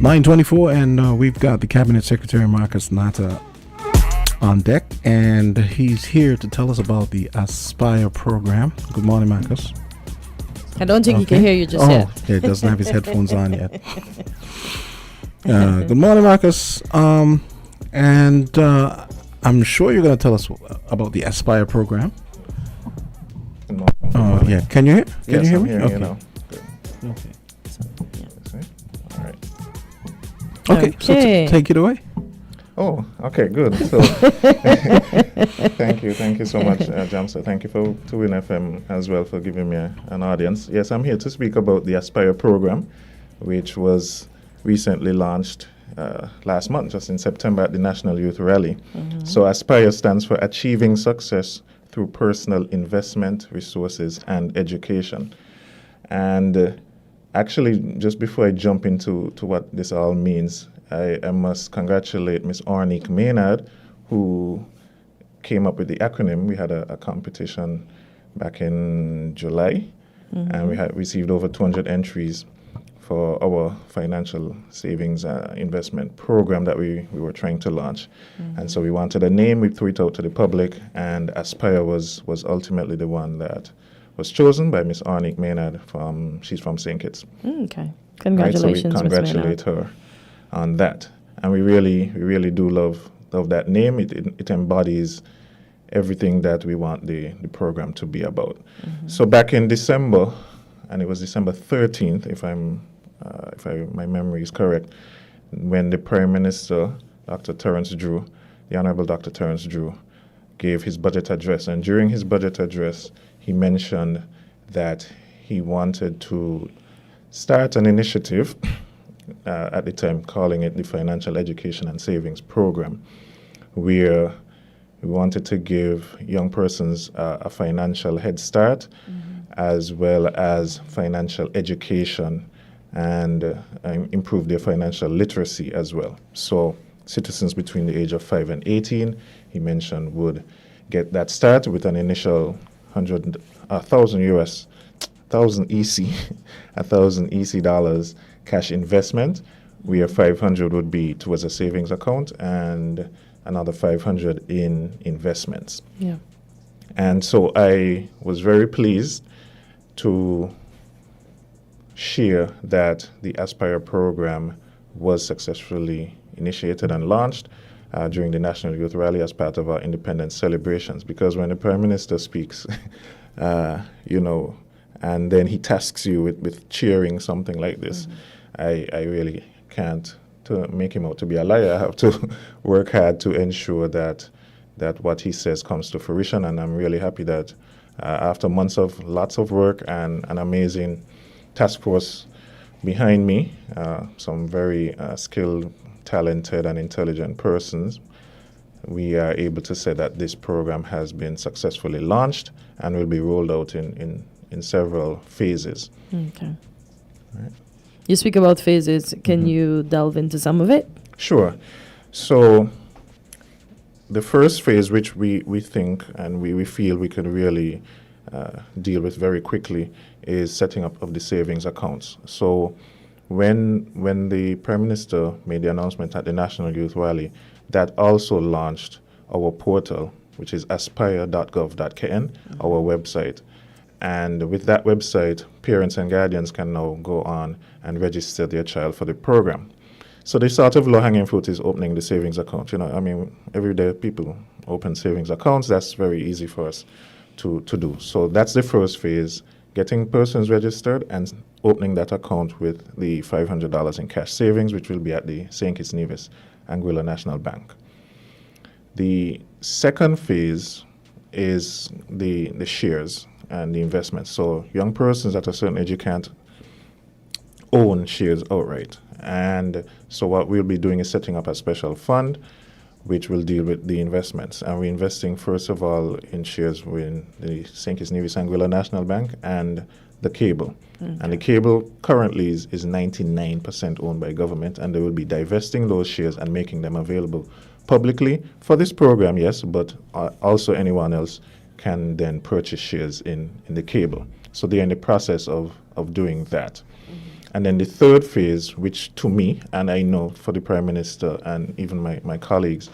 (9:24), and we've got the Cabinet Secretary Marcus Nata on deck, and he's here to tell us about the Aspire program. Good morning, Marcus. I don't think he can hear you just yet. Yeah, he doesn't have his headphones on yet. Good morning, Marcus. And I'm sure you're going to tell us about the Aspire program. Yeah. Can you hear? Can you hear me? Okay. You now. Good. Okay. All right. Okay. So take it away. Oh, okay, good. So, thank you so much, Jamsta. Thank you to WINN FM as well for giving me an audience. Yes, I'm here to speak about the Aspire program, which was recently launched last month, just in September at the National Youth Rally. Mm-hmm. So Aspire stands for Achieving Success Through Personal Investment, Resources, and Education. And actually, just before I jump into what this all means, I must congratulate Ms. Ornique Maynard, who came up with the acronym. We had a competition back in July, mm-hmm. and we had received over 200 entries for our financial savings investment program that we were trying to launch. Mm-hmm. And so we wanted a name, we threw it out to the public, and Aspire was ultimately the one that was chosen by Ms. Ornique Maynard. She's from St. Kitts. Okay. Congratulations, right, so we congratulate her on that. And we really do love that name. It embodies everything that we want the program to be about. Mm-hmm. So back in December, and it was December 13th, if my memory is correct, when the Prime Minister, Dr. Terence Drew, the Honorable Dr. Terence Drew, gave his budget address. And during his budget address, he mentioned that he wanted to start an initiative, at the time calling it the Financial Education and Savings Program, where we wanted to give young persons a financial head start, mm-hmm. as well as financial education and improve their financial literacy as well. So citizens between the age of 5 and 18, he mentioned, would get that start with an initial 1,000 EC dollars cash investment, where 500 would be towards a savings account and another 500 in investments. Yeah. And so I was very pleased to share that the Aspire program was successfully initiated and launched during the National Youth Rally as part of our independence celebrations. Because when the Prime Minister speaks, and then he tasks you with cheering something like this, mm-hmm. I really can't to make him out to be a liar. I have to work hard to ensure that what he says comes to fruition. And I'm really happy that after months of lots of work and an amazing task force behind me, some very skilled, talented, and intelligent persons, we are able to say that this program has been successfully launched and will be rolled out in several phases. Okay. Right. You speak about phases. Can you delve into some of it? Sure. So the first phase, which we think and we feel we can really deal with very quickly, is setting up of the savings accounts. So when the Prime Minister made the announcement at the National Youth Rally, that also launched our portal, which is aspire.gov.kn, our website. And with that website, parents and guardians can now go on and register their child for the program. So the sort of low-hanging fruit is opening the savings account. Every day people open savings accounts. That's very easy for us to do. So that's the first phase, getting persons registered and opening that account with the $500 in cash savings, which will be at the St. Kitts Nevis Anguilla National Bank. The second phase is the shares and the investments. So young persons at a certain age, you can't own shares outright. And so what we'll be doing is setting up a special fund which will deal with the investments. And we're investing, first of all, in shares in the St. Kitts Nevis Anguilla National Bank and the cable. Okay. And the cable currently is 99% owned by government, and they will be divesting those shares and making them available publicly for this program, yes, but also anyone else can then purchase shares in the cable. So they're in the process of doing that. And then the third phase, which to me, and I know for the Prime Minister and even my colleagues,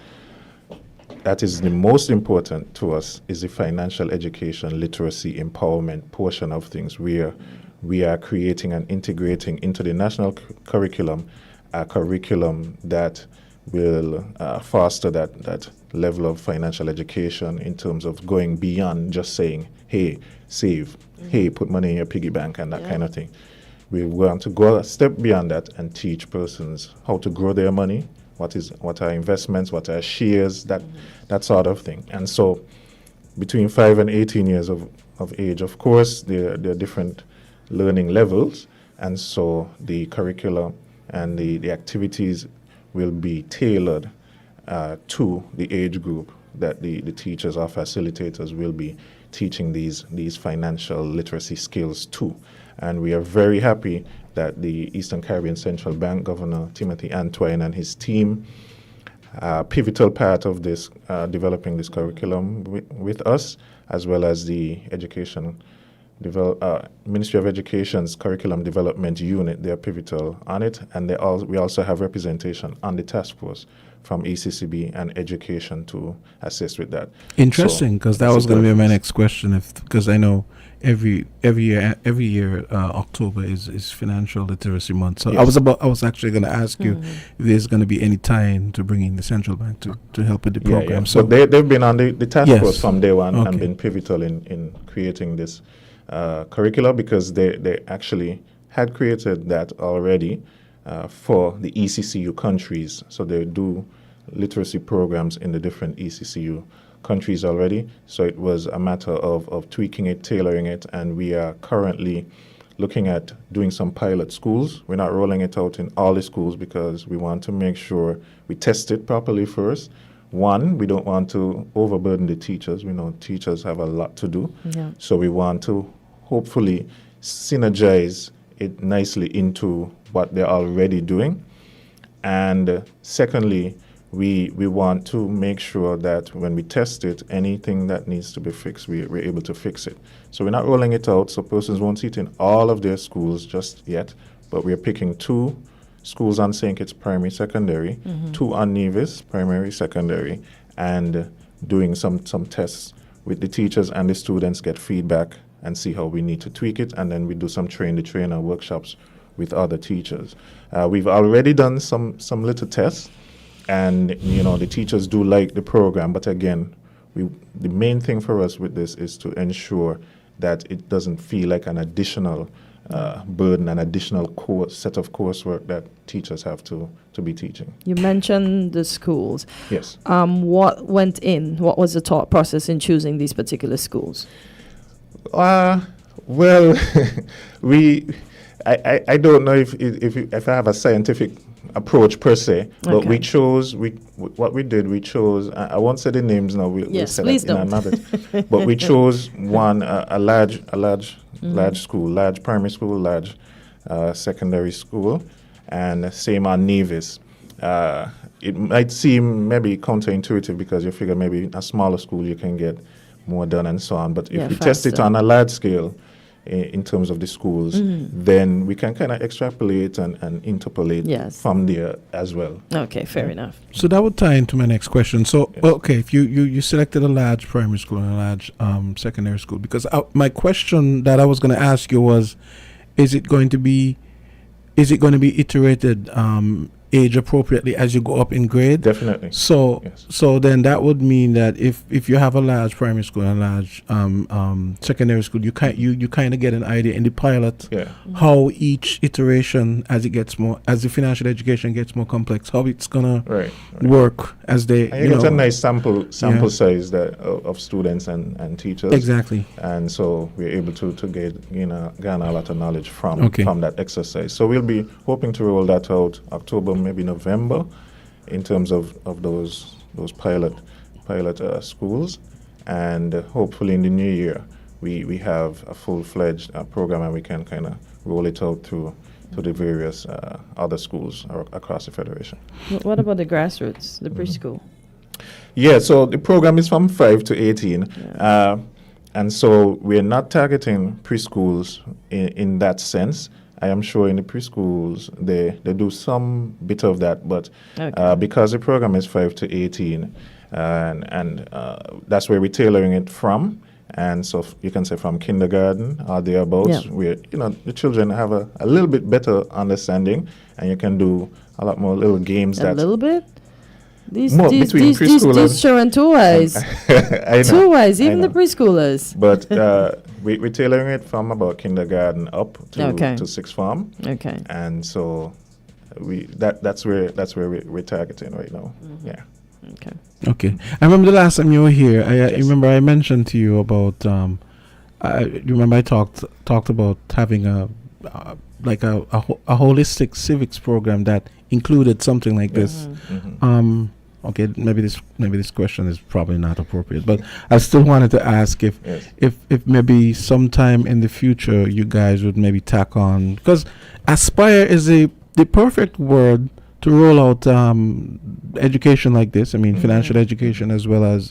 that is the most important to us, is the financial education, literacy, empowerment portion of things, where we are creating and integrating into the national curriculum a curriculum that will foster that level of financial education in terms of going beyond just saying, hey, save, hey, put money in your piggy bank and that kind of thing. We want to go a step beyond that and teach persons how to grow their money, what are investments, what are shares, that sort of thing. And so between 5 and 18 years of age, of course, there are different learning levels, and so the curriculum and the activities will be tailored to the age group that the teachers or facilitators will be teaching these financial literacy skills to. And we are very happy that the Eastern Caribbean Central Bank Governor Timothy Antoine and his team, pivotal part of this, developing this curriculum with us, as well as the Ministry of Education's Curriculum Development Unit. They are pivotal on it, and we also have representation on the task force from ECCB and Education to assist with that. Interesting, because that was going to be my next question. Because I know every year October is Financial Literacy Month. So yes. I was actually going to ask you if there's going to be any tie-in to bringing the central bank to help with the program. Yeah. So they've been on the task force from day one and been pivotal in creating this curricula, because they actually had created that already for the ECCU countries. So they do literacy programs in the different ECCU countries already. So it was a matter of tweaking it, tailoring it, and we are currently looking at doing some pilot schools. We're not rolling it out in all the schools because we want to make sure we test it properly first. One, we don't want to overburden the teachers. We know teachers have a lot to do. Yeah. So we want to hopefully synergize it nicely into what they're already doing. And secondly, we want to make sure that when we test it, anything that needs to be fixed, we're able to fix it. So we're not rolling it out so persons won't see it in all of their schools just yet, but we're picking 2 schools on St. Kitts Primary, Secondary, 2 on Nevis, Primary, Secondary, and doing some tests with the teachers and the students, get feedback and see how we need to tweak it, and then we do some train-the-trainer workshops with other teachers. We've already done some little tests, and the teachers do like the program, but again, the main thing for us with this is to ensure that it doesn't feel like an additional burden and additional set of coursework that teachers have to be teaching. You mentioned the schools. Yes. What went in? What was the thought process in choosing these particular schools? Well, I don't know if I have a scientific approach per se, but Okay. we chose we chose. I won't say the names now. We'll Yes, say please that in don't. another. But we chose one a large school, large primary school, large secondary school, and same on Nevis. It might seem maybe counterintuitive because you figure maybe a smaller school you can get more done and so on. But if we test it faster. on a large scale, in terms of the schools, then we can kind of extrapolate and interpolate from there as well. Okay, fair enough. So that would tie into my next question. So, okay, if you selected a large primary school and a large secondary school, because my question that I was going to ask you was, is it going to be iterated age appropriately as you go up in grade? Definitely. So so then that would mean that if you have a large primary school and a large secondary school, you kind of get an idea in the pilot how each iteration as the financial education gets more complex, how it's gonna work as they and you get a nice sample size of students and teachers. Exactly. And so we're able to garner a lot of knowledge from that exercise. So we'll be hoping to roll that out October, maybe November, in terms of those pilot schools, and hopefully in the new year we have a full-fledged program and we can kind of roll it out to the various other schools across the federation. What about the grassroots, the preschool? Yeah, so the program is from 5 to 18, and so we're not targeting preschools in that sense. I am sure in the preschools they do some bit of that, but because the program is 5 to 18, and that's where we're tailoring it from. And so you can say from kindergarten or thereabouts, where the children have a little bit better understanding, and you can do a lot more little games. A little bit. These between preschoolers. These showing two eyes. I know, two eyes, even I the preschoolers. But we're tailoring it from about kindergarten up to sixth form. Okay. And so that's where we're targeting right now. Yeah. Okay. I remember the last time you were here. I remember I mentioned to you about. You remember I talked about having a holistic civics program that included something like this. Okay, maybe this question is probably not appropriate, but I still wanted to ask if maybe sometime in the future you guys would maybe tack on, because aspire is the perfect word to roll out education like this. I mean, financial education as well as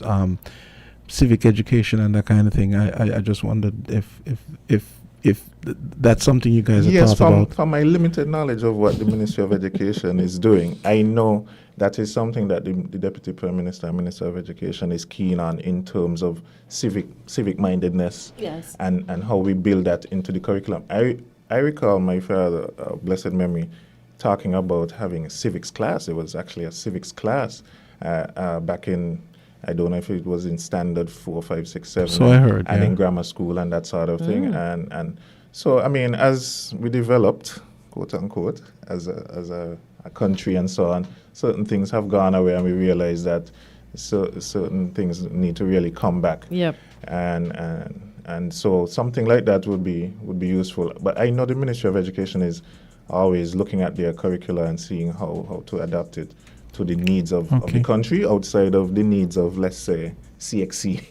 civic education and that kind of thing. I just wondered if that's something you guys have thought about. From my limited knowledge of what the Ministry of Education is doing, I know that is something that the Deputy Prime Minister and Minister of Education is keen on in terms of civic mindedness and how we build that into the curriculum. I recall my father, blessed memory, talking about having a civics class. It was actually a civics class back in, I don't know if it was in standard 4, 5, 6, 7. So I heard, and in grammar school and that sort of thing. And so, I mean, as we developed, quote unquote, as a country and so on, certain things have gone away, and we realize that certain things need to really come back. Yep. And so something like that would be useful. But I know the Ministry of Education is always looking at their curricula and seeing how to adapt it to the needs of the country outside of the needs of, let's say, CXC,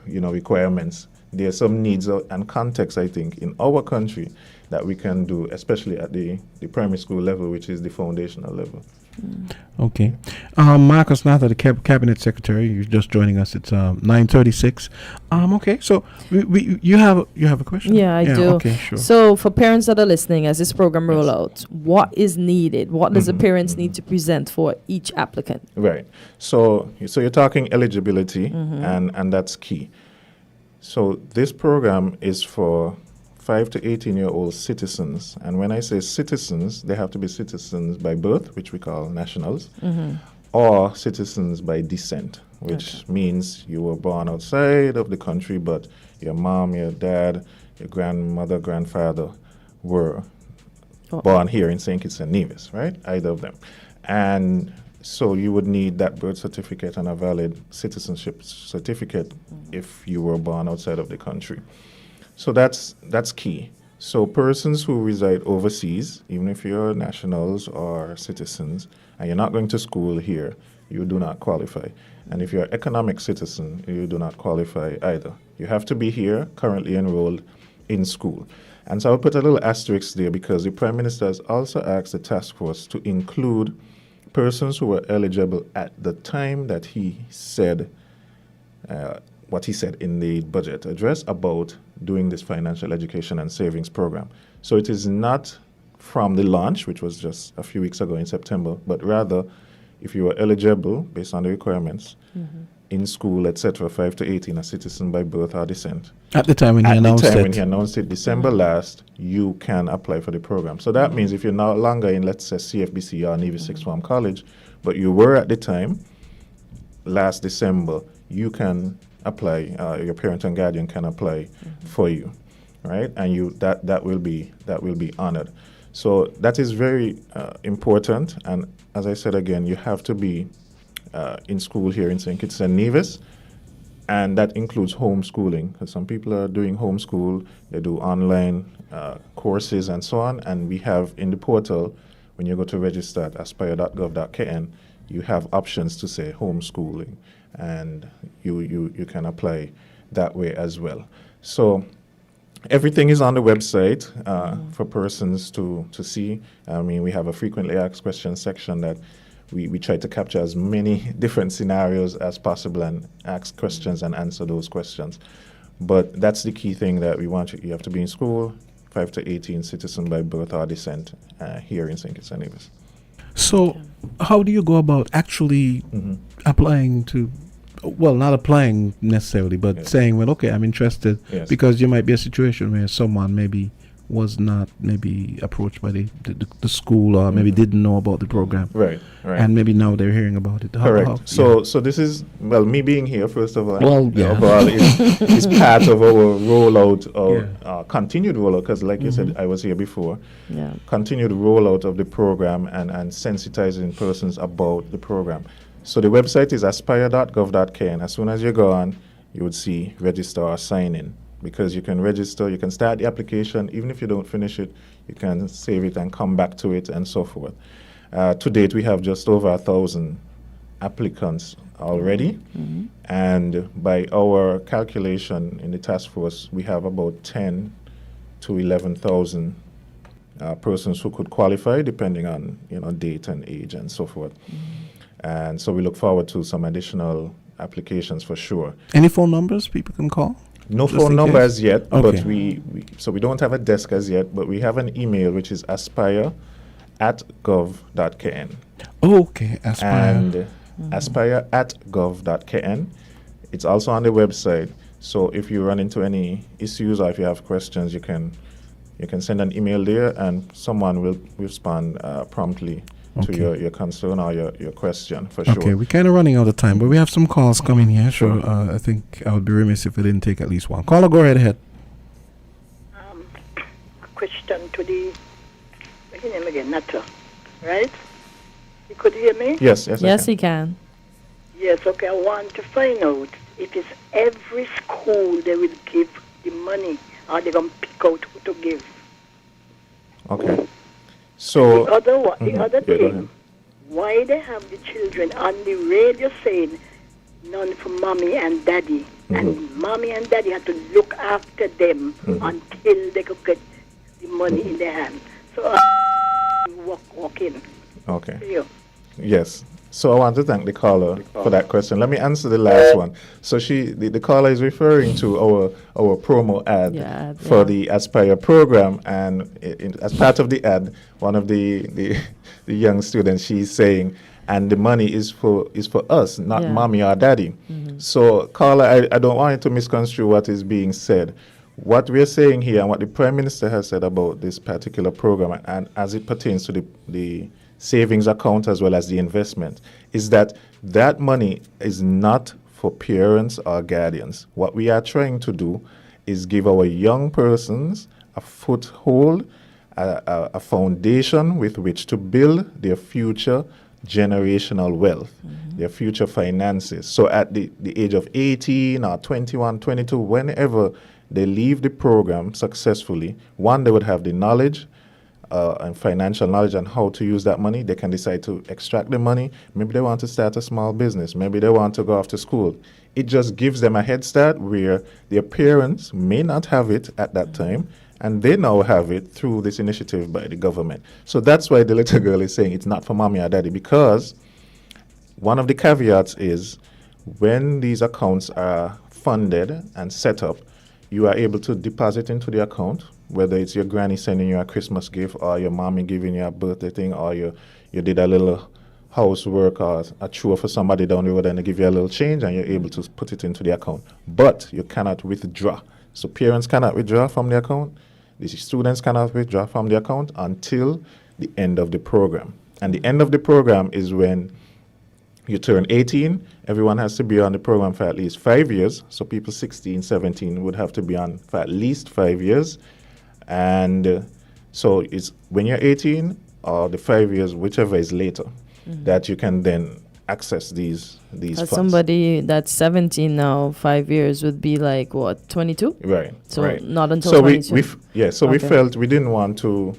requirements. There are some needs and context, I think, in our country that we can do, especially at the primary school level, which is the foundational level. Okay. Marcus Natha, the Cabinet Secretary, you're just joining us. It's 9:36. Okay, so you have a question? Yeah, I do. Okay, sure. So for parents that are listening, as this program roll out, what is needed? What does the parents need to present for each applicant? Right. So you're talking eligibility, and that's key. So this program is for 5 to 18-year-old citizens. And when I say citizens, they have to be citizens by birth, which we call nationals, or citizens by descent, which means you were born outside of the country, but your mom, your dad, your grandmother, grandfather were born here in St. Kitts and Nevis, right? Either of them. And so you would need that birth certificate and a valid citizenship certificate if you were born outside of the country. So that's key. So persons who reside overseas, even if you're nationals or citizens, and you're not going to school here, you do not qualify. And if you're an economic citizen, you do not qualify either. You have to be here, currently enrolled in school. And so I'll put a little asterisk there because the Prime Minister has also asked the task force to include persons who were eligible at the time that he said what he said in the budget address about doing this financial education and savings program. So it is not from the launch, which was just a few weeks ago in September, but rather if you were eligible based on the requirements in school, etc., 5 to 18, a citizen by birth or descent. At the time when he announced it. When he announced it December last, you can apply for the program. So that means if you're no longer in, let's say, CFBC or Navy Sixth Form College, but you were at the time, last December, you can apply, your parent and guardian can apply for you, right? And you that will be honored. So that is very important. And as I said again, you have to be in school here in St. Kitts and Nevis, and that includes homeschooling. Because some people are doing homeschool, they do online courses and so on. And we have in the portal, when you go to register at aspire.gov.kn, you have options to say homeschooling, and you can apply that way as well. So everything is on the website for persons to see. I mean, we have a frequently asked questions section that we try to capture as many different scenarios as possible and ask questions and answer those questions. But that's the key thing that we want you. You have to be in school, 5 to 18, citizen by birth or descent here in St. Kitts and Nevis. So how do you go about actually applying to, well, not applying necessarily, but saying, well, okay, I'm interested, because there might be a situation where someone maybe was not maybe approached by the school or maybe didn't know about the program. Right. And maybe now they're hearing about it. Correct. So this is, well, me being here, first of all, overall is part of our rollout of continued rollout, because like you said, I was here before. Yeah. Continued rollout of the program and sensitizing persons about the program. So the website is aspire.gov.kn. As soon as you go on, you would see register or sign in, because you can register, you can start the application. Even if you don't finish it, you can save it and come back to it and so forth. To date, we have just over 1,000 applicants already. And by our calculation in the task force, we have about 10 to 11,000 persons who could qualify, depending on date and age and so forth. And so we look forward to some additional applications for sure. Any phone numbers people can call? No phone number as yet, but we don't have a desk as yet, but we have an email which is aspire@gov.kn. Okay, Aspire. And aspire@gov.kn. It's also on the website. So if you run into any issues or if you have questions, you can send an email there, and someone will respond promptly to your concern or your question, for sure. Okay, we're kind of running out of time, but we have some calls coming here. Sure. I think I would be remiss if we didn't take at least one. Caller, go right ahead. Question to the, what's your name again? Nata, right? You could hear me? Yes, he can. Yes, okay. I want to find out if it's every school they will give the money, or they're going to pick out who to give. Okay. So the other thing, why they have the children on the radio saying none for mommy and daddy, and mommy and daddy have to look after them until they could get the money in their hand. So walk in. Okay. Yeah. Yes. So I want to thank the caller for that question. Let me answer the last one. So the caller is referring to our promo ad for the Aspire program, and as part of the ad, one of the young students, she's saying, and the money is for us, not mommy or daddy. So caller, I don't want you to misconstrue what is being said. What we're saying here and what the Prime Minister has said about this particular program, and as it pertains to the savings account as well as the investment, is that money is not for parents or guardians. What we are trying to do is give our young persons a foothold, a foundation with which to build their future generational wealth, their future finances. So at the age of 18 or 21, 22, whenever they leave the program successfully, one, they would have the knowledge and financial knowledge on how to use that money. They can decide to extract the money. Maybe they want to start a small business. Maybe they want to go off to school. It just gives them a head start where their parents may not have it at that time, and they now have it through this initiative by the government. So that's why the little girl is saying it's not for mommy or daddy, because one of the caveats is when these accounts are funded and set up, you are able to deposit into the account, whether it's your granny sending you a Christmas gift or your mommy giving you a birthday thing, or you did a little housework or a chore for somebody down the road and they give you a little change and you're able to put it into the account. But you cannot withdraw. So parents cannot withdraw from the account. The students cannot withdraw from the account until the end of the program. And the end of the program is when you turn 18. Everyone has to be on the program for at least 5 years. So people 16, 17 would have to be on for at least 5 years. And so it's when you're 18 or the 5 years, whichever is later, that you can then access these funds. Somebody that's 17 now, 5 years would be like what, 22? Right. So right. not until so 22. We felt we didn't want to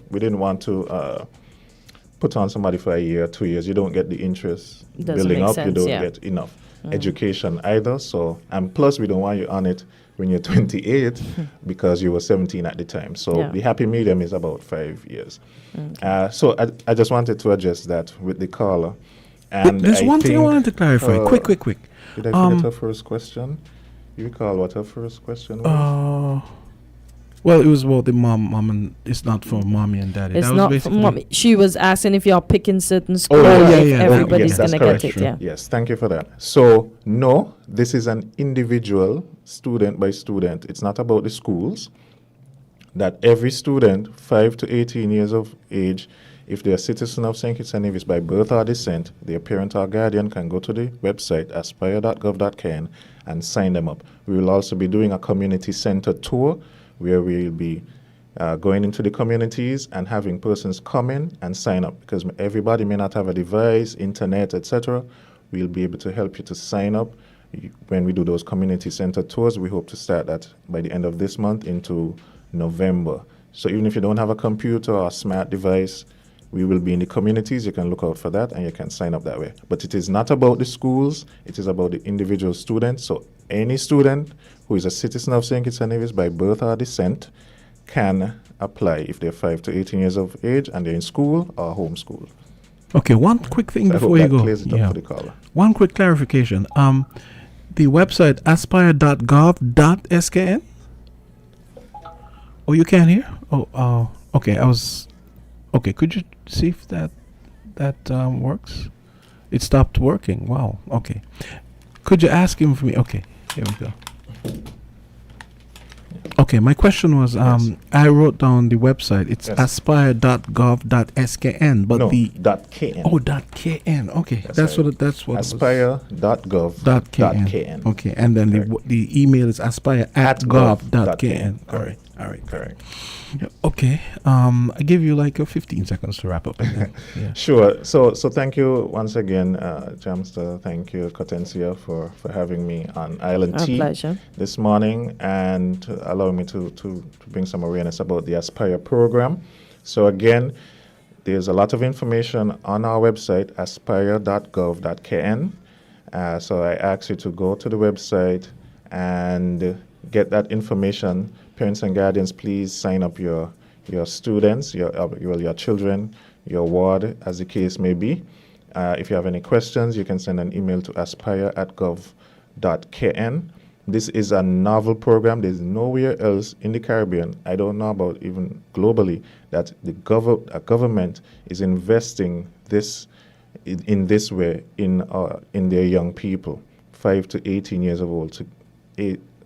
put on somebody for a year, 2 years. You don't get the interest building up. You don't get enough education either. So, and plus we don't want you on it when you're 28 because you were 17 at the time. So the happy medium is about 5 years. So I just wanted to address that with the caller. And there's one thing I wanted to clarify. Quick. Did I forget her first question? You recall what her first question was? Well, it was about the mom and it's not for mommy and daddy. It's that not was for mommy. She was asking if you're picking certain schools, everybody's going to get it. Yeah. Yes, thank you for that. So, no, this is an individual, student by student. It's not about the schools. That every student, 5 to 18 years of age, if they're a citizen of St. Kitts and Nevis by birth or descent, their parent or guardian can go to the website aspire.gov.kn and sign them up. We will also be doing a community center tour where we'll be going into the communities and having persons come in and sign up, because everybody may not have a device, internet, etc. We'll be able to help you to sign up. When we do those community center tours, we hope to start that by the end of this month into November. So even if you don't have a computer or a smart device, we will be in the communities. You can look out for that and you can sign up that way. But it is not about the schools. It is about the individual students. So any student who is a citizen of St. Kitts and Nevis by birth or descent can apply if they're 5 to 18 years of age and they're in school or homeschool. Okay, one quick thing before you go. Clears it up for the caller. One quick clarification. The website aspire.gov.skn. Oh, you can't hear? Okay. Okay, could you see if that works? It stopped working. Wow. Okay. Could you ask him for me? Okay, here we go. Okay, my question was, I wrote down the website. It's aspire.gov.skn, but the .kn. Oh, .kn. Okay, that's what aspire.gov.kn. Okay, and then the email is aspire@gov.kn. All right. Correct. Yeah, okay. I give you like 15 seconds to wrap up. Yeah. Sure. So thank you once again, Jamsta. Thank you, Kortensia, for having me on Island Tea this morning and allowing me to bring some awareness about the Aspire program. So again, there's a lot of information on our website, aspire.gov.kn. So I ask you to go to the website and get that information. Parents and guardians, please sign up your students, your children, your ward, as the case may be. If you have any questions, you can send an email to aspire@gov.kn. This is a novel program. There's nowhere else in the Caribbean, I don't know about even globally, that the government is investing in this way in their young people, 5 to 18 years of old,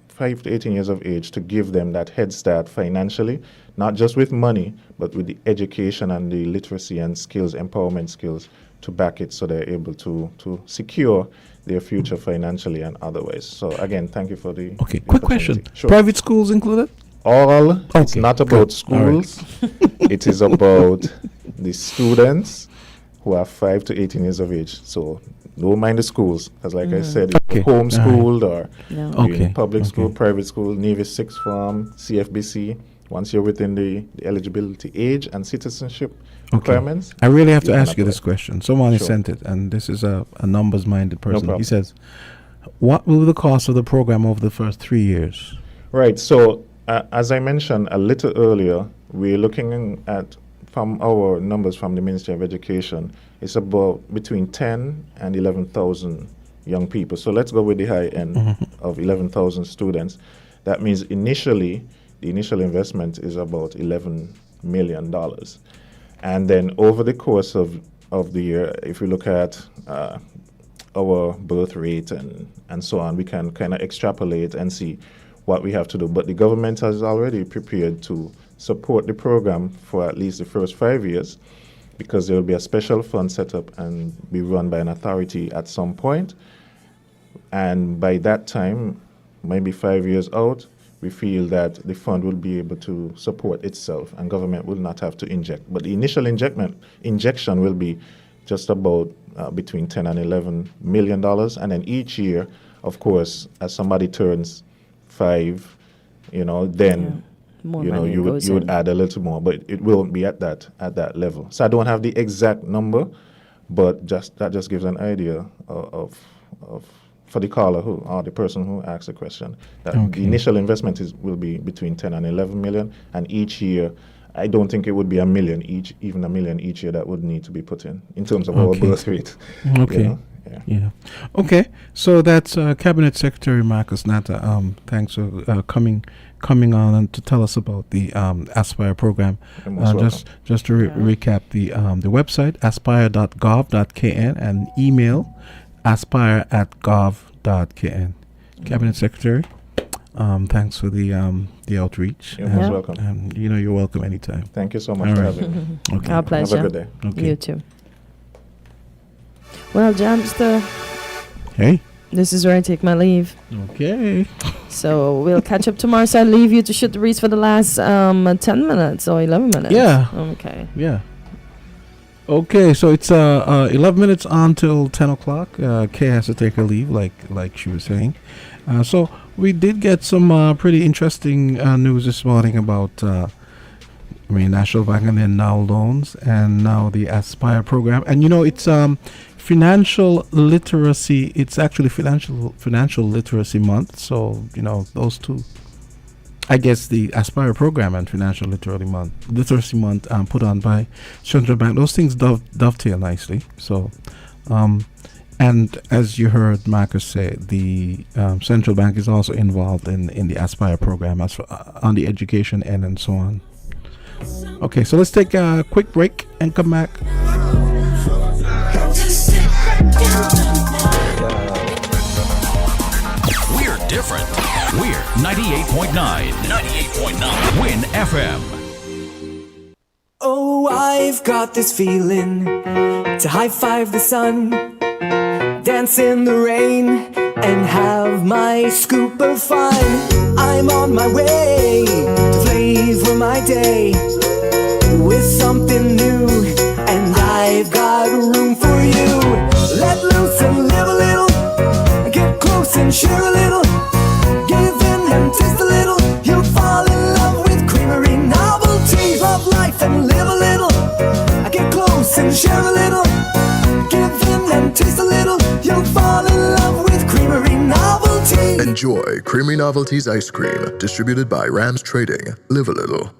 5 to 18 years of age, to give them that head start financially, not just with money, but with the education and the literacy and skills, empowerment skills, back it so they're able to secure their future financially and otherwise. So again, thank you for the Okay, the quick question. opportunity. Sure. Private schools included? It's not about schools. It is about the students who are 5 to 18 years of age. So don't mind the schools, because like I said, if you're homeschooled or you're in public school, private school, Navy Sixth Form, CFBC, once you're within the eligibility age and citizenship requirements. I really have to can ask you apply. this question. Someone Sure. sent it, and this is a numbers-minded person. problem. He says, what will be the cost of the program over the first 3 years? Right. So, as I mentioned a little earlier, we're looking at, from our numbers from the Ministry of Education, it's about between 10 and 11,000 young people. So let's go with the high end of 11,000 students. That means initially, the initial investment is about $11 million. And then over the course of the year, if we look at our birth rate and so on, we can kind of extrapolate and see what we have to do. But the government has already prepared to support the program for at least the first 5 years, because there will be a special fund set up and be run by an authority at some point. And by that time, maybe 5 years out, we feel that the fund will be able to support itself and government will not have to inject. But the initial injection will be just about between 10 and $11 million. And then each year, of course, as somebody turns 5, then you would add a little more, but it won't be at that level. So I don't have the exact number, but that just gives an idea of for the caller or the person who asked the question, that the initial investment will be between 10 and 11 million, and each year, I don't think it would be even $1 million each year that would need to be put in terms of our birth rate. Okay. Yeah. Okay. So that's Cabinet Secretary Marcus Natta. Thanks for coming on and to tell us about the Aspire program. Just to recap the website, aspire.gov.kn, and email aspire@gov.kn. Cabinet Secretary, thanks for the outreach. You're most welcome. You're welcome anytime. Thank you so much for having me. Okay. Our pleasure. Have a good day. Okay. You too. Well, Jamsta. Hey. This is where I take my leave. Okay. So we'll catch up tomorrow. So I leave you to shoot the breeze for the last 10 minutes or 11 minutes. Yeah. Okay. Yeah. Okay, so it's 11 minutes on till 10 o'clock. Kay has to take her leave, like she was saying. So we did get some pretty interesting news this morning about National Bank and then now loans and now the Aspire program. And it's financial literacy. It's actually financial literacy month. So those two. I guess the Aspire program and Financial Literacy Month put on by Central Bank, those things dovetail nicely. So, and as you heard Marcus say, the Central Bank is also involved in the Aspire program as for, on the education end and so on. Okay, so let's take a quick break and come back. We're different. We're 98.9 WINN FM. Oh, I've got this feeling to high five the sun, dance in the rain, and have my scoop of fun. I'm on my way to flavor my day with something new, and I've got room for you. Let loose and live a little, get close and share a little. Give in and taste a little, you'll fall in love with creamery novelties. Love life and live a little, get close and share a little. Give in and taste a little, you'll fall in love with creamery novelties. Enjoy Creamy Novelties Ice Cream, distributed by Rams Trading. Live a little.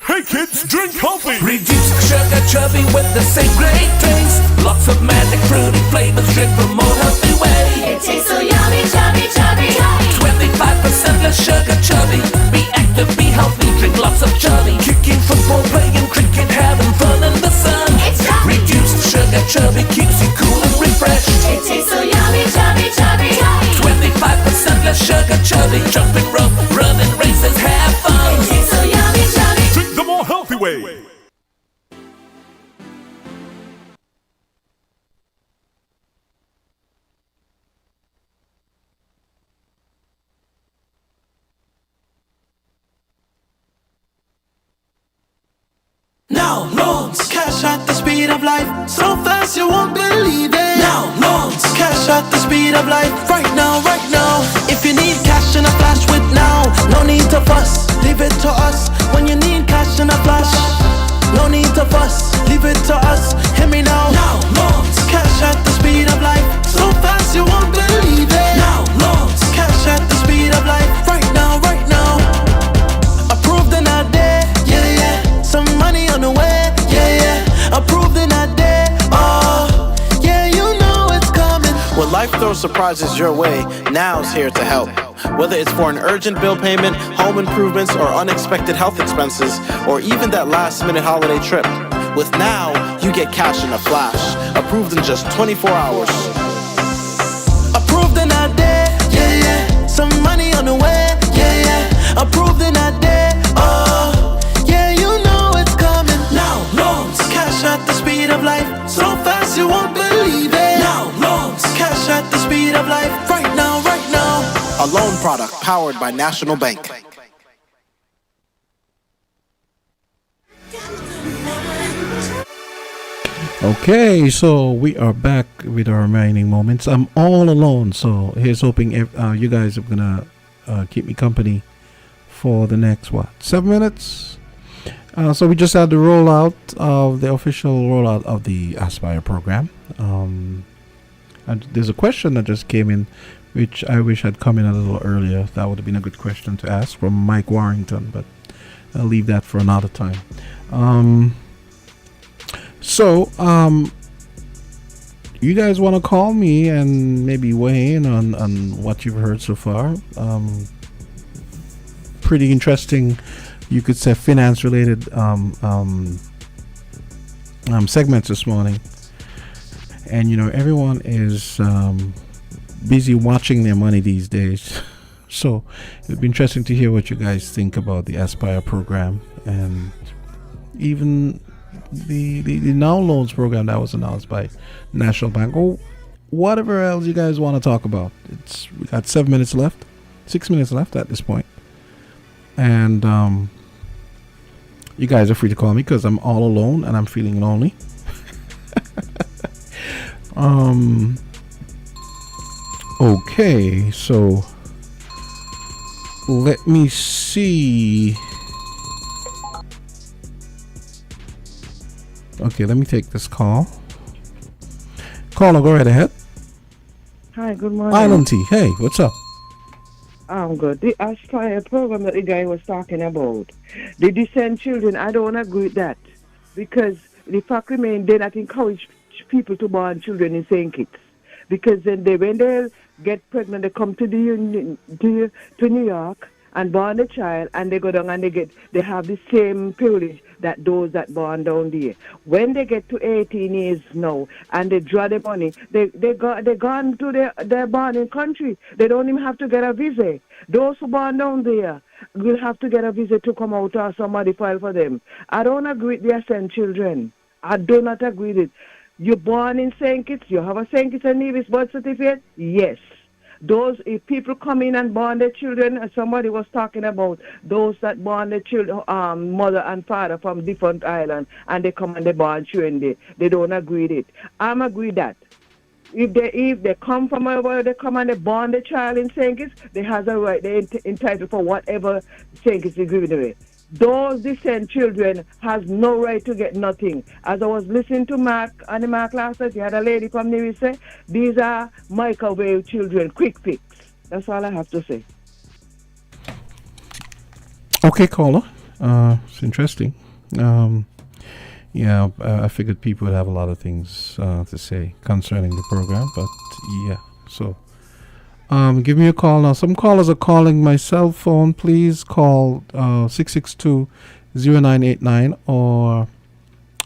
Hey kids, drink healthy! Reduce sugar chubby with the same great taste. Lots of magic fruity flavors, drink the more healthy way. It tastes so yummy, chubby, chubby, chubby. 25% less sugar chubby. Be active, be healthy, drink lots of chubby. Kicking football, playing cricket, having fun in the sun. It's chubby. Reduced sugar chubby keeps you cool and refreshed. It tastes so yummy, chubby, chubby, chubby. 25% less sugar chubby. Jumping rope, running races, have fun. It tastes so yummy, chubby. Drink the more healthy way. Now loans, cash at the speed of life, so fast you won't believe it. Now loans, cash at the speed of life, right now, right now. If you need cash in a flash with now, no need to fuss, leave it to us. When you need cash in a flash, no need to fuss, leave it to us. Hear me now. Now loans, cash at the speed of life, so fast you won't believe it. Now loans, cash at the speed of life, right now, right now. Approved in a day, yeah, yeah. Some money on the way, yeah, yeah. Approved in a day, oh, yeah, you know it's coming. When life throws surprises your way, now's here to help. Whether it's for an urgent bill payment, home improvements, or unexpected health expenses, or even that last-minute holiday trip, with Now, you get cash in a flash, approved in just 24 hours. Approved in a day, yeah, yeah. Some money on the way, yeah, yeah. Approved in a day, oh, yeah, you know it's coming. Now loans, cash at the speed of life, so fast you won't believe it. Now loans, cash at the speed of life, right now, right now. A loan product powered by National Bank. Okay, so we are back with our remaining moments. I'm all alone, so here's hoping you guys are gonna keep me company for the next 7 minutes. So we just had the rollout of the official rollout of the Aspire program. And there's a question that just came in, which I wish had come in a little earlier. That would have been a good question to ask from Mike Warrington, but I'll leave that for another time. So, you guys want to call me and maybe weigh in on what you've heard so far? Pretty interesting, you could say, finance-related segments this morning. And, you know, everyone is busy watching their money these days. So, it'd be interesting to hear what you guys think about the Aspire program and even the Now Loans program that was announced by National Bank, or whatever else you guys want to talk about. We got 6 minutes left at this point, and you guys are free to call me because I'm all alone and I'm feeling lonely. Okay, so let me see. Okay, let me take this call. Caller, go right ahead. Hi, good morning. Island Tea. Hey, what's up? I'm good. The Aspire program that the guy was talking about, the descent children, I don't agree with that. Because the fact remains they not encourage people to born children in St. Kitts. Because then when they get pregnant, they come to to New York and born a child, and they go down and they have the same privilege that those that born down there. When they get to 18 years now and they draw the money, they gone to their born country. They don't even have to get a visa. Those who born down there will have to get a visa to come out, or somebody file for them. I don't agree with the Ascent children. I do not agree with it. You're born in St. Kitts, you have a St. Kitts and Nevis birth certificate? Yes. Those, if people come in and born their children, as somebody was talking about, those that born their children, mother and father from different islands, and they come and they born children there, they don't agree with it. I'm agree that if they come from wherever they come and they born the child in St. Kitts, they have a right, they're entitled for whatever St. Kitts is giving away. Those descent children has no right to get nothing. As I was listening to Mark last night, you had a lady from Nevis say, these are microwave children, quick fix. That's all I have to say. Okay, caller. It's interesting. I figured people would have a lot of things to say concerning the program, but yeah, so give me a call now. Some callers are calling my cell phone. Please call 662-0989 or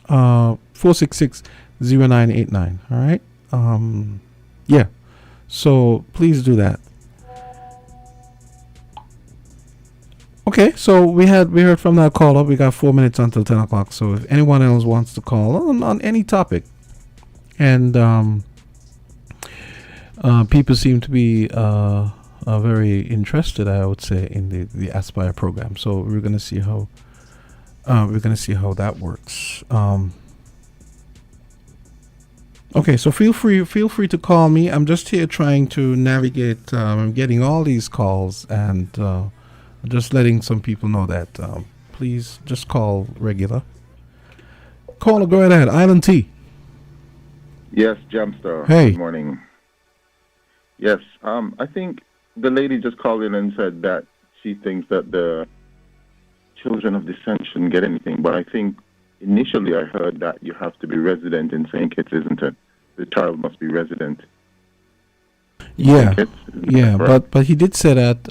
466-0989. All right. Yeah. So please do that. Okay, so we heard from that caller. We got 4 minutes until 10 o'clock. So if anyone else wants to call on any topic, and people seem to be very interested, I would say, in the Aspire program. So we're gonna see how that works. Okay, so feel free to call me. I'm just here trying to navigate. I'm getting all these calls, and just letting some people know that please just call regular. Caller, go right ahead. Island T. Yes, Jamsta. Hey. Good morning. Yes, I think the lady just called in and said that she thinks that the children of descent shouldn't get anything, but I think initially I heard that you have to be resident in St. Kitts, isn't it? The child must be resident. Yeah, Kitts, yeah, but he did say that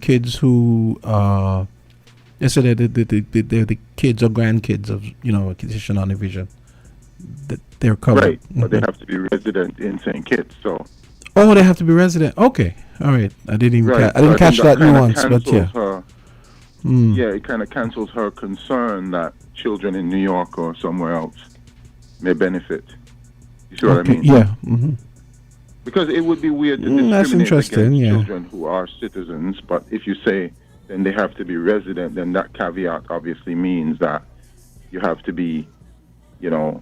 kids who they said that the kids or grandkids of a condition on the vision, that they're covered. Right, but they have to be resident in St. Kitts, so. Oh, they have to be resident. Okay, all right. I didn't even Right, I didn't so I catch think that nuance, but cancels yeah. her- Yeah, it kind of cancels her concern that children in New York or somewhere else may benefit. You see what I mean? Yeah. Mm-hmm. Because it would be weird to That's discriminate interesting, against yeah. children who are citizens, but if you say then they have to be resident, then that caveat obviously means that you have to be,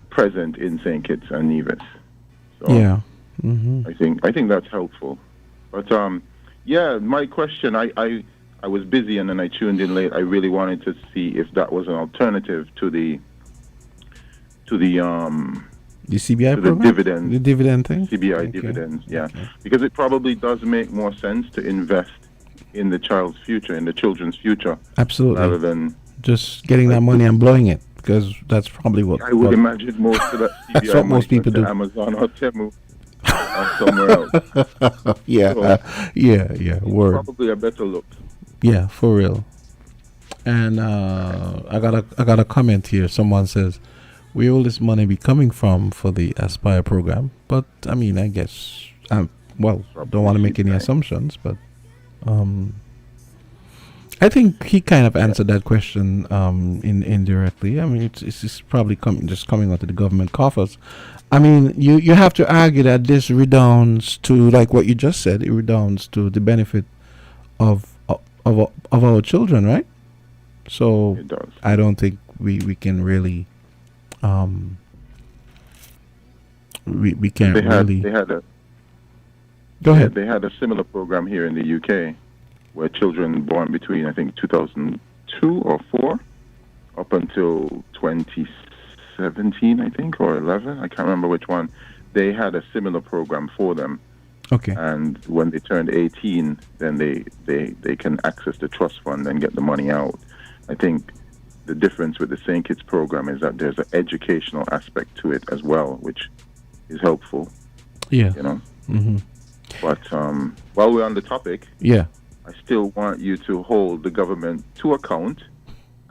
present in St. Kitts and Nevis. So Yeah. Mm-hmm. I think that's helpful. But yeah, my question, I was busy and then I tuned in late. I really wanted to see if that was an alternative to the CBI to the program? dividends. The dividend thing? CBI dividends, yeah. Because it probably does make more sense to invest in the child's future, in the children's future. Absolutely. Rather than just getting that money and blowing it, because that's probably what I would imagine most of that CBI That's what most money people went do. to Amazon or Temu or somewhere else. Yeah, So, yeah, it's word. probably a better look. Yeah, for real. And I got a comment here. Someone says, "Where will this money be coming from for the Aspire program?" But I mean, I guess don't want to make any assumptions, but I think he kind of answered that question indirectly. I mean, it's probably coming out of the government coffers. I mean, you have to argue that this redounds to, like what you just said, it redounds to the benefit of our children, right? So It does. I don't think we can really we can't really. They had a Go ahead. They had a similar program here in the UK where children born between, I think, 2002 or 4 up until 2017, I think, or 11. I can't remember which one. They had a similar program for them. Okay. And when they turned 18, then they can access the trust fund and get the money out. I think the difference with the St. Kitts program is that there's an educational aspect to it as well, which is helpful. Yeah. Mm-hmm. But while we're on the topic, yeah, I still want you to hold the government to account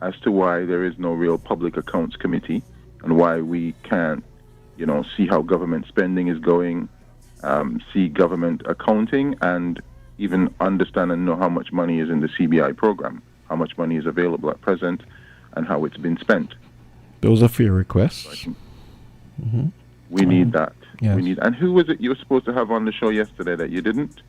as to why there is no real public accounts committee and why we can't, see how government spending is going, see government accounting, and even understand and know how much money is in the CBI program, how much money is available at present, and how it's been spent. Those are fair requests. Mm-hmm. We need that. Yes. We need. And who was it you were supposed to have on the show yesterday that you didn't?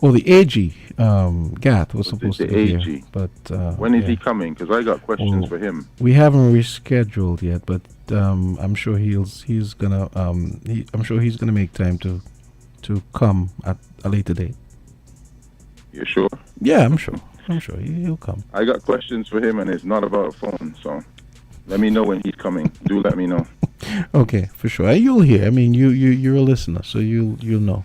Oh, the AG, Gath was supposed to The be AG. here, but When is yeah. he coming? Because I got questions for him. We haven't rescheduled yet, but I'm sure he's gonna make time to come at a later date. You sure? Yeah, I'm sure he'll come. I got questions for him, and it's not about a phone. So let me know when he's coming. Do let me know. Okay, for sure. You'll hear. I mean, you're a listener, so you'll know.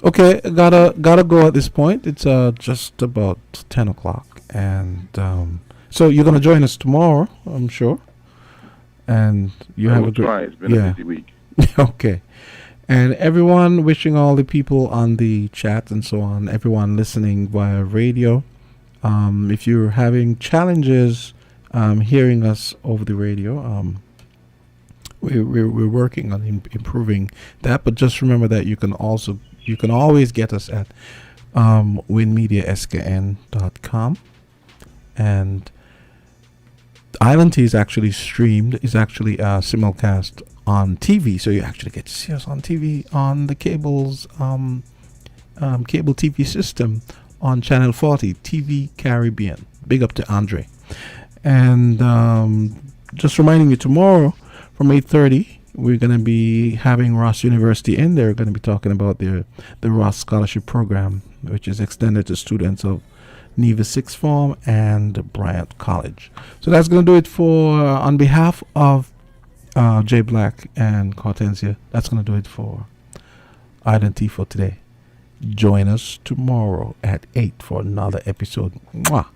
Okay, gotta go at this point. It's just about 10 o'clock, and so you're gonna join us tomorrow, I'm sure. And you I have will a great. try. It's been a busy week. Okay, and everyone, wishing all the people on the chat and so on, everyone listening via radio. If you're having challenges hearing us over the radio, we're working on improving that. But just remember that you can always get us at winmediaskn.com, and Island T is actually simulcast on TV, so you actually get to see us on TV on the cable's cable TV system on Channel 40, TV Caribbean. Big up to Andre. And just reminding you, tomorrow from 8:30, we're going to be having Ross University in there. We're going to be talking about the Ross Scholarship Program, which is extended to students of Neva Sixth Form and Bryant College. So that's going to do it for, on behalf of Jay Black and Kortensia, that's going to do it for Identity for today. Join us tomorrow at 8 for another episode. Mwah.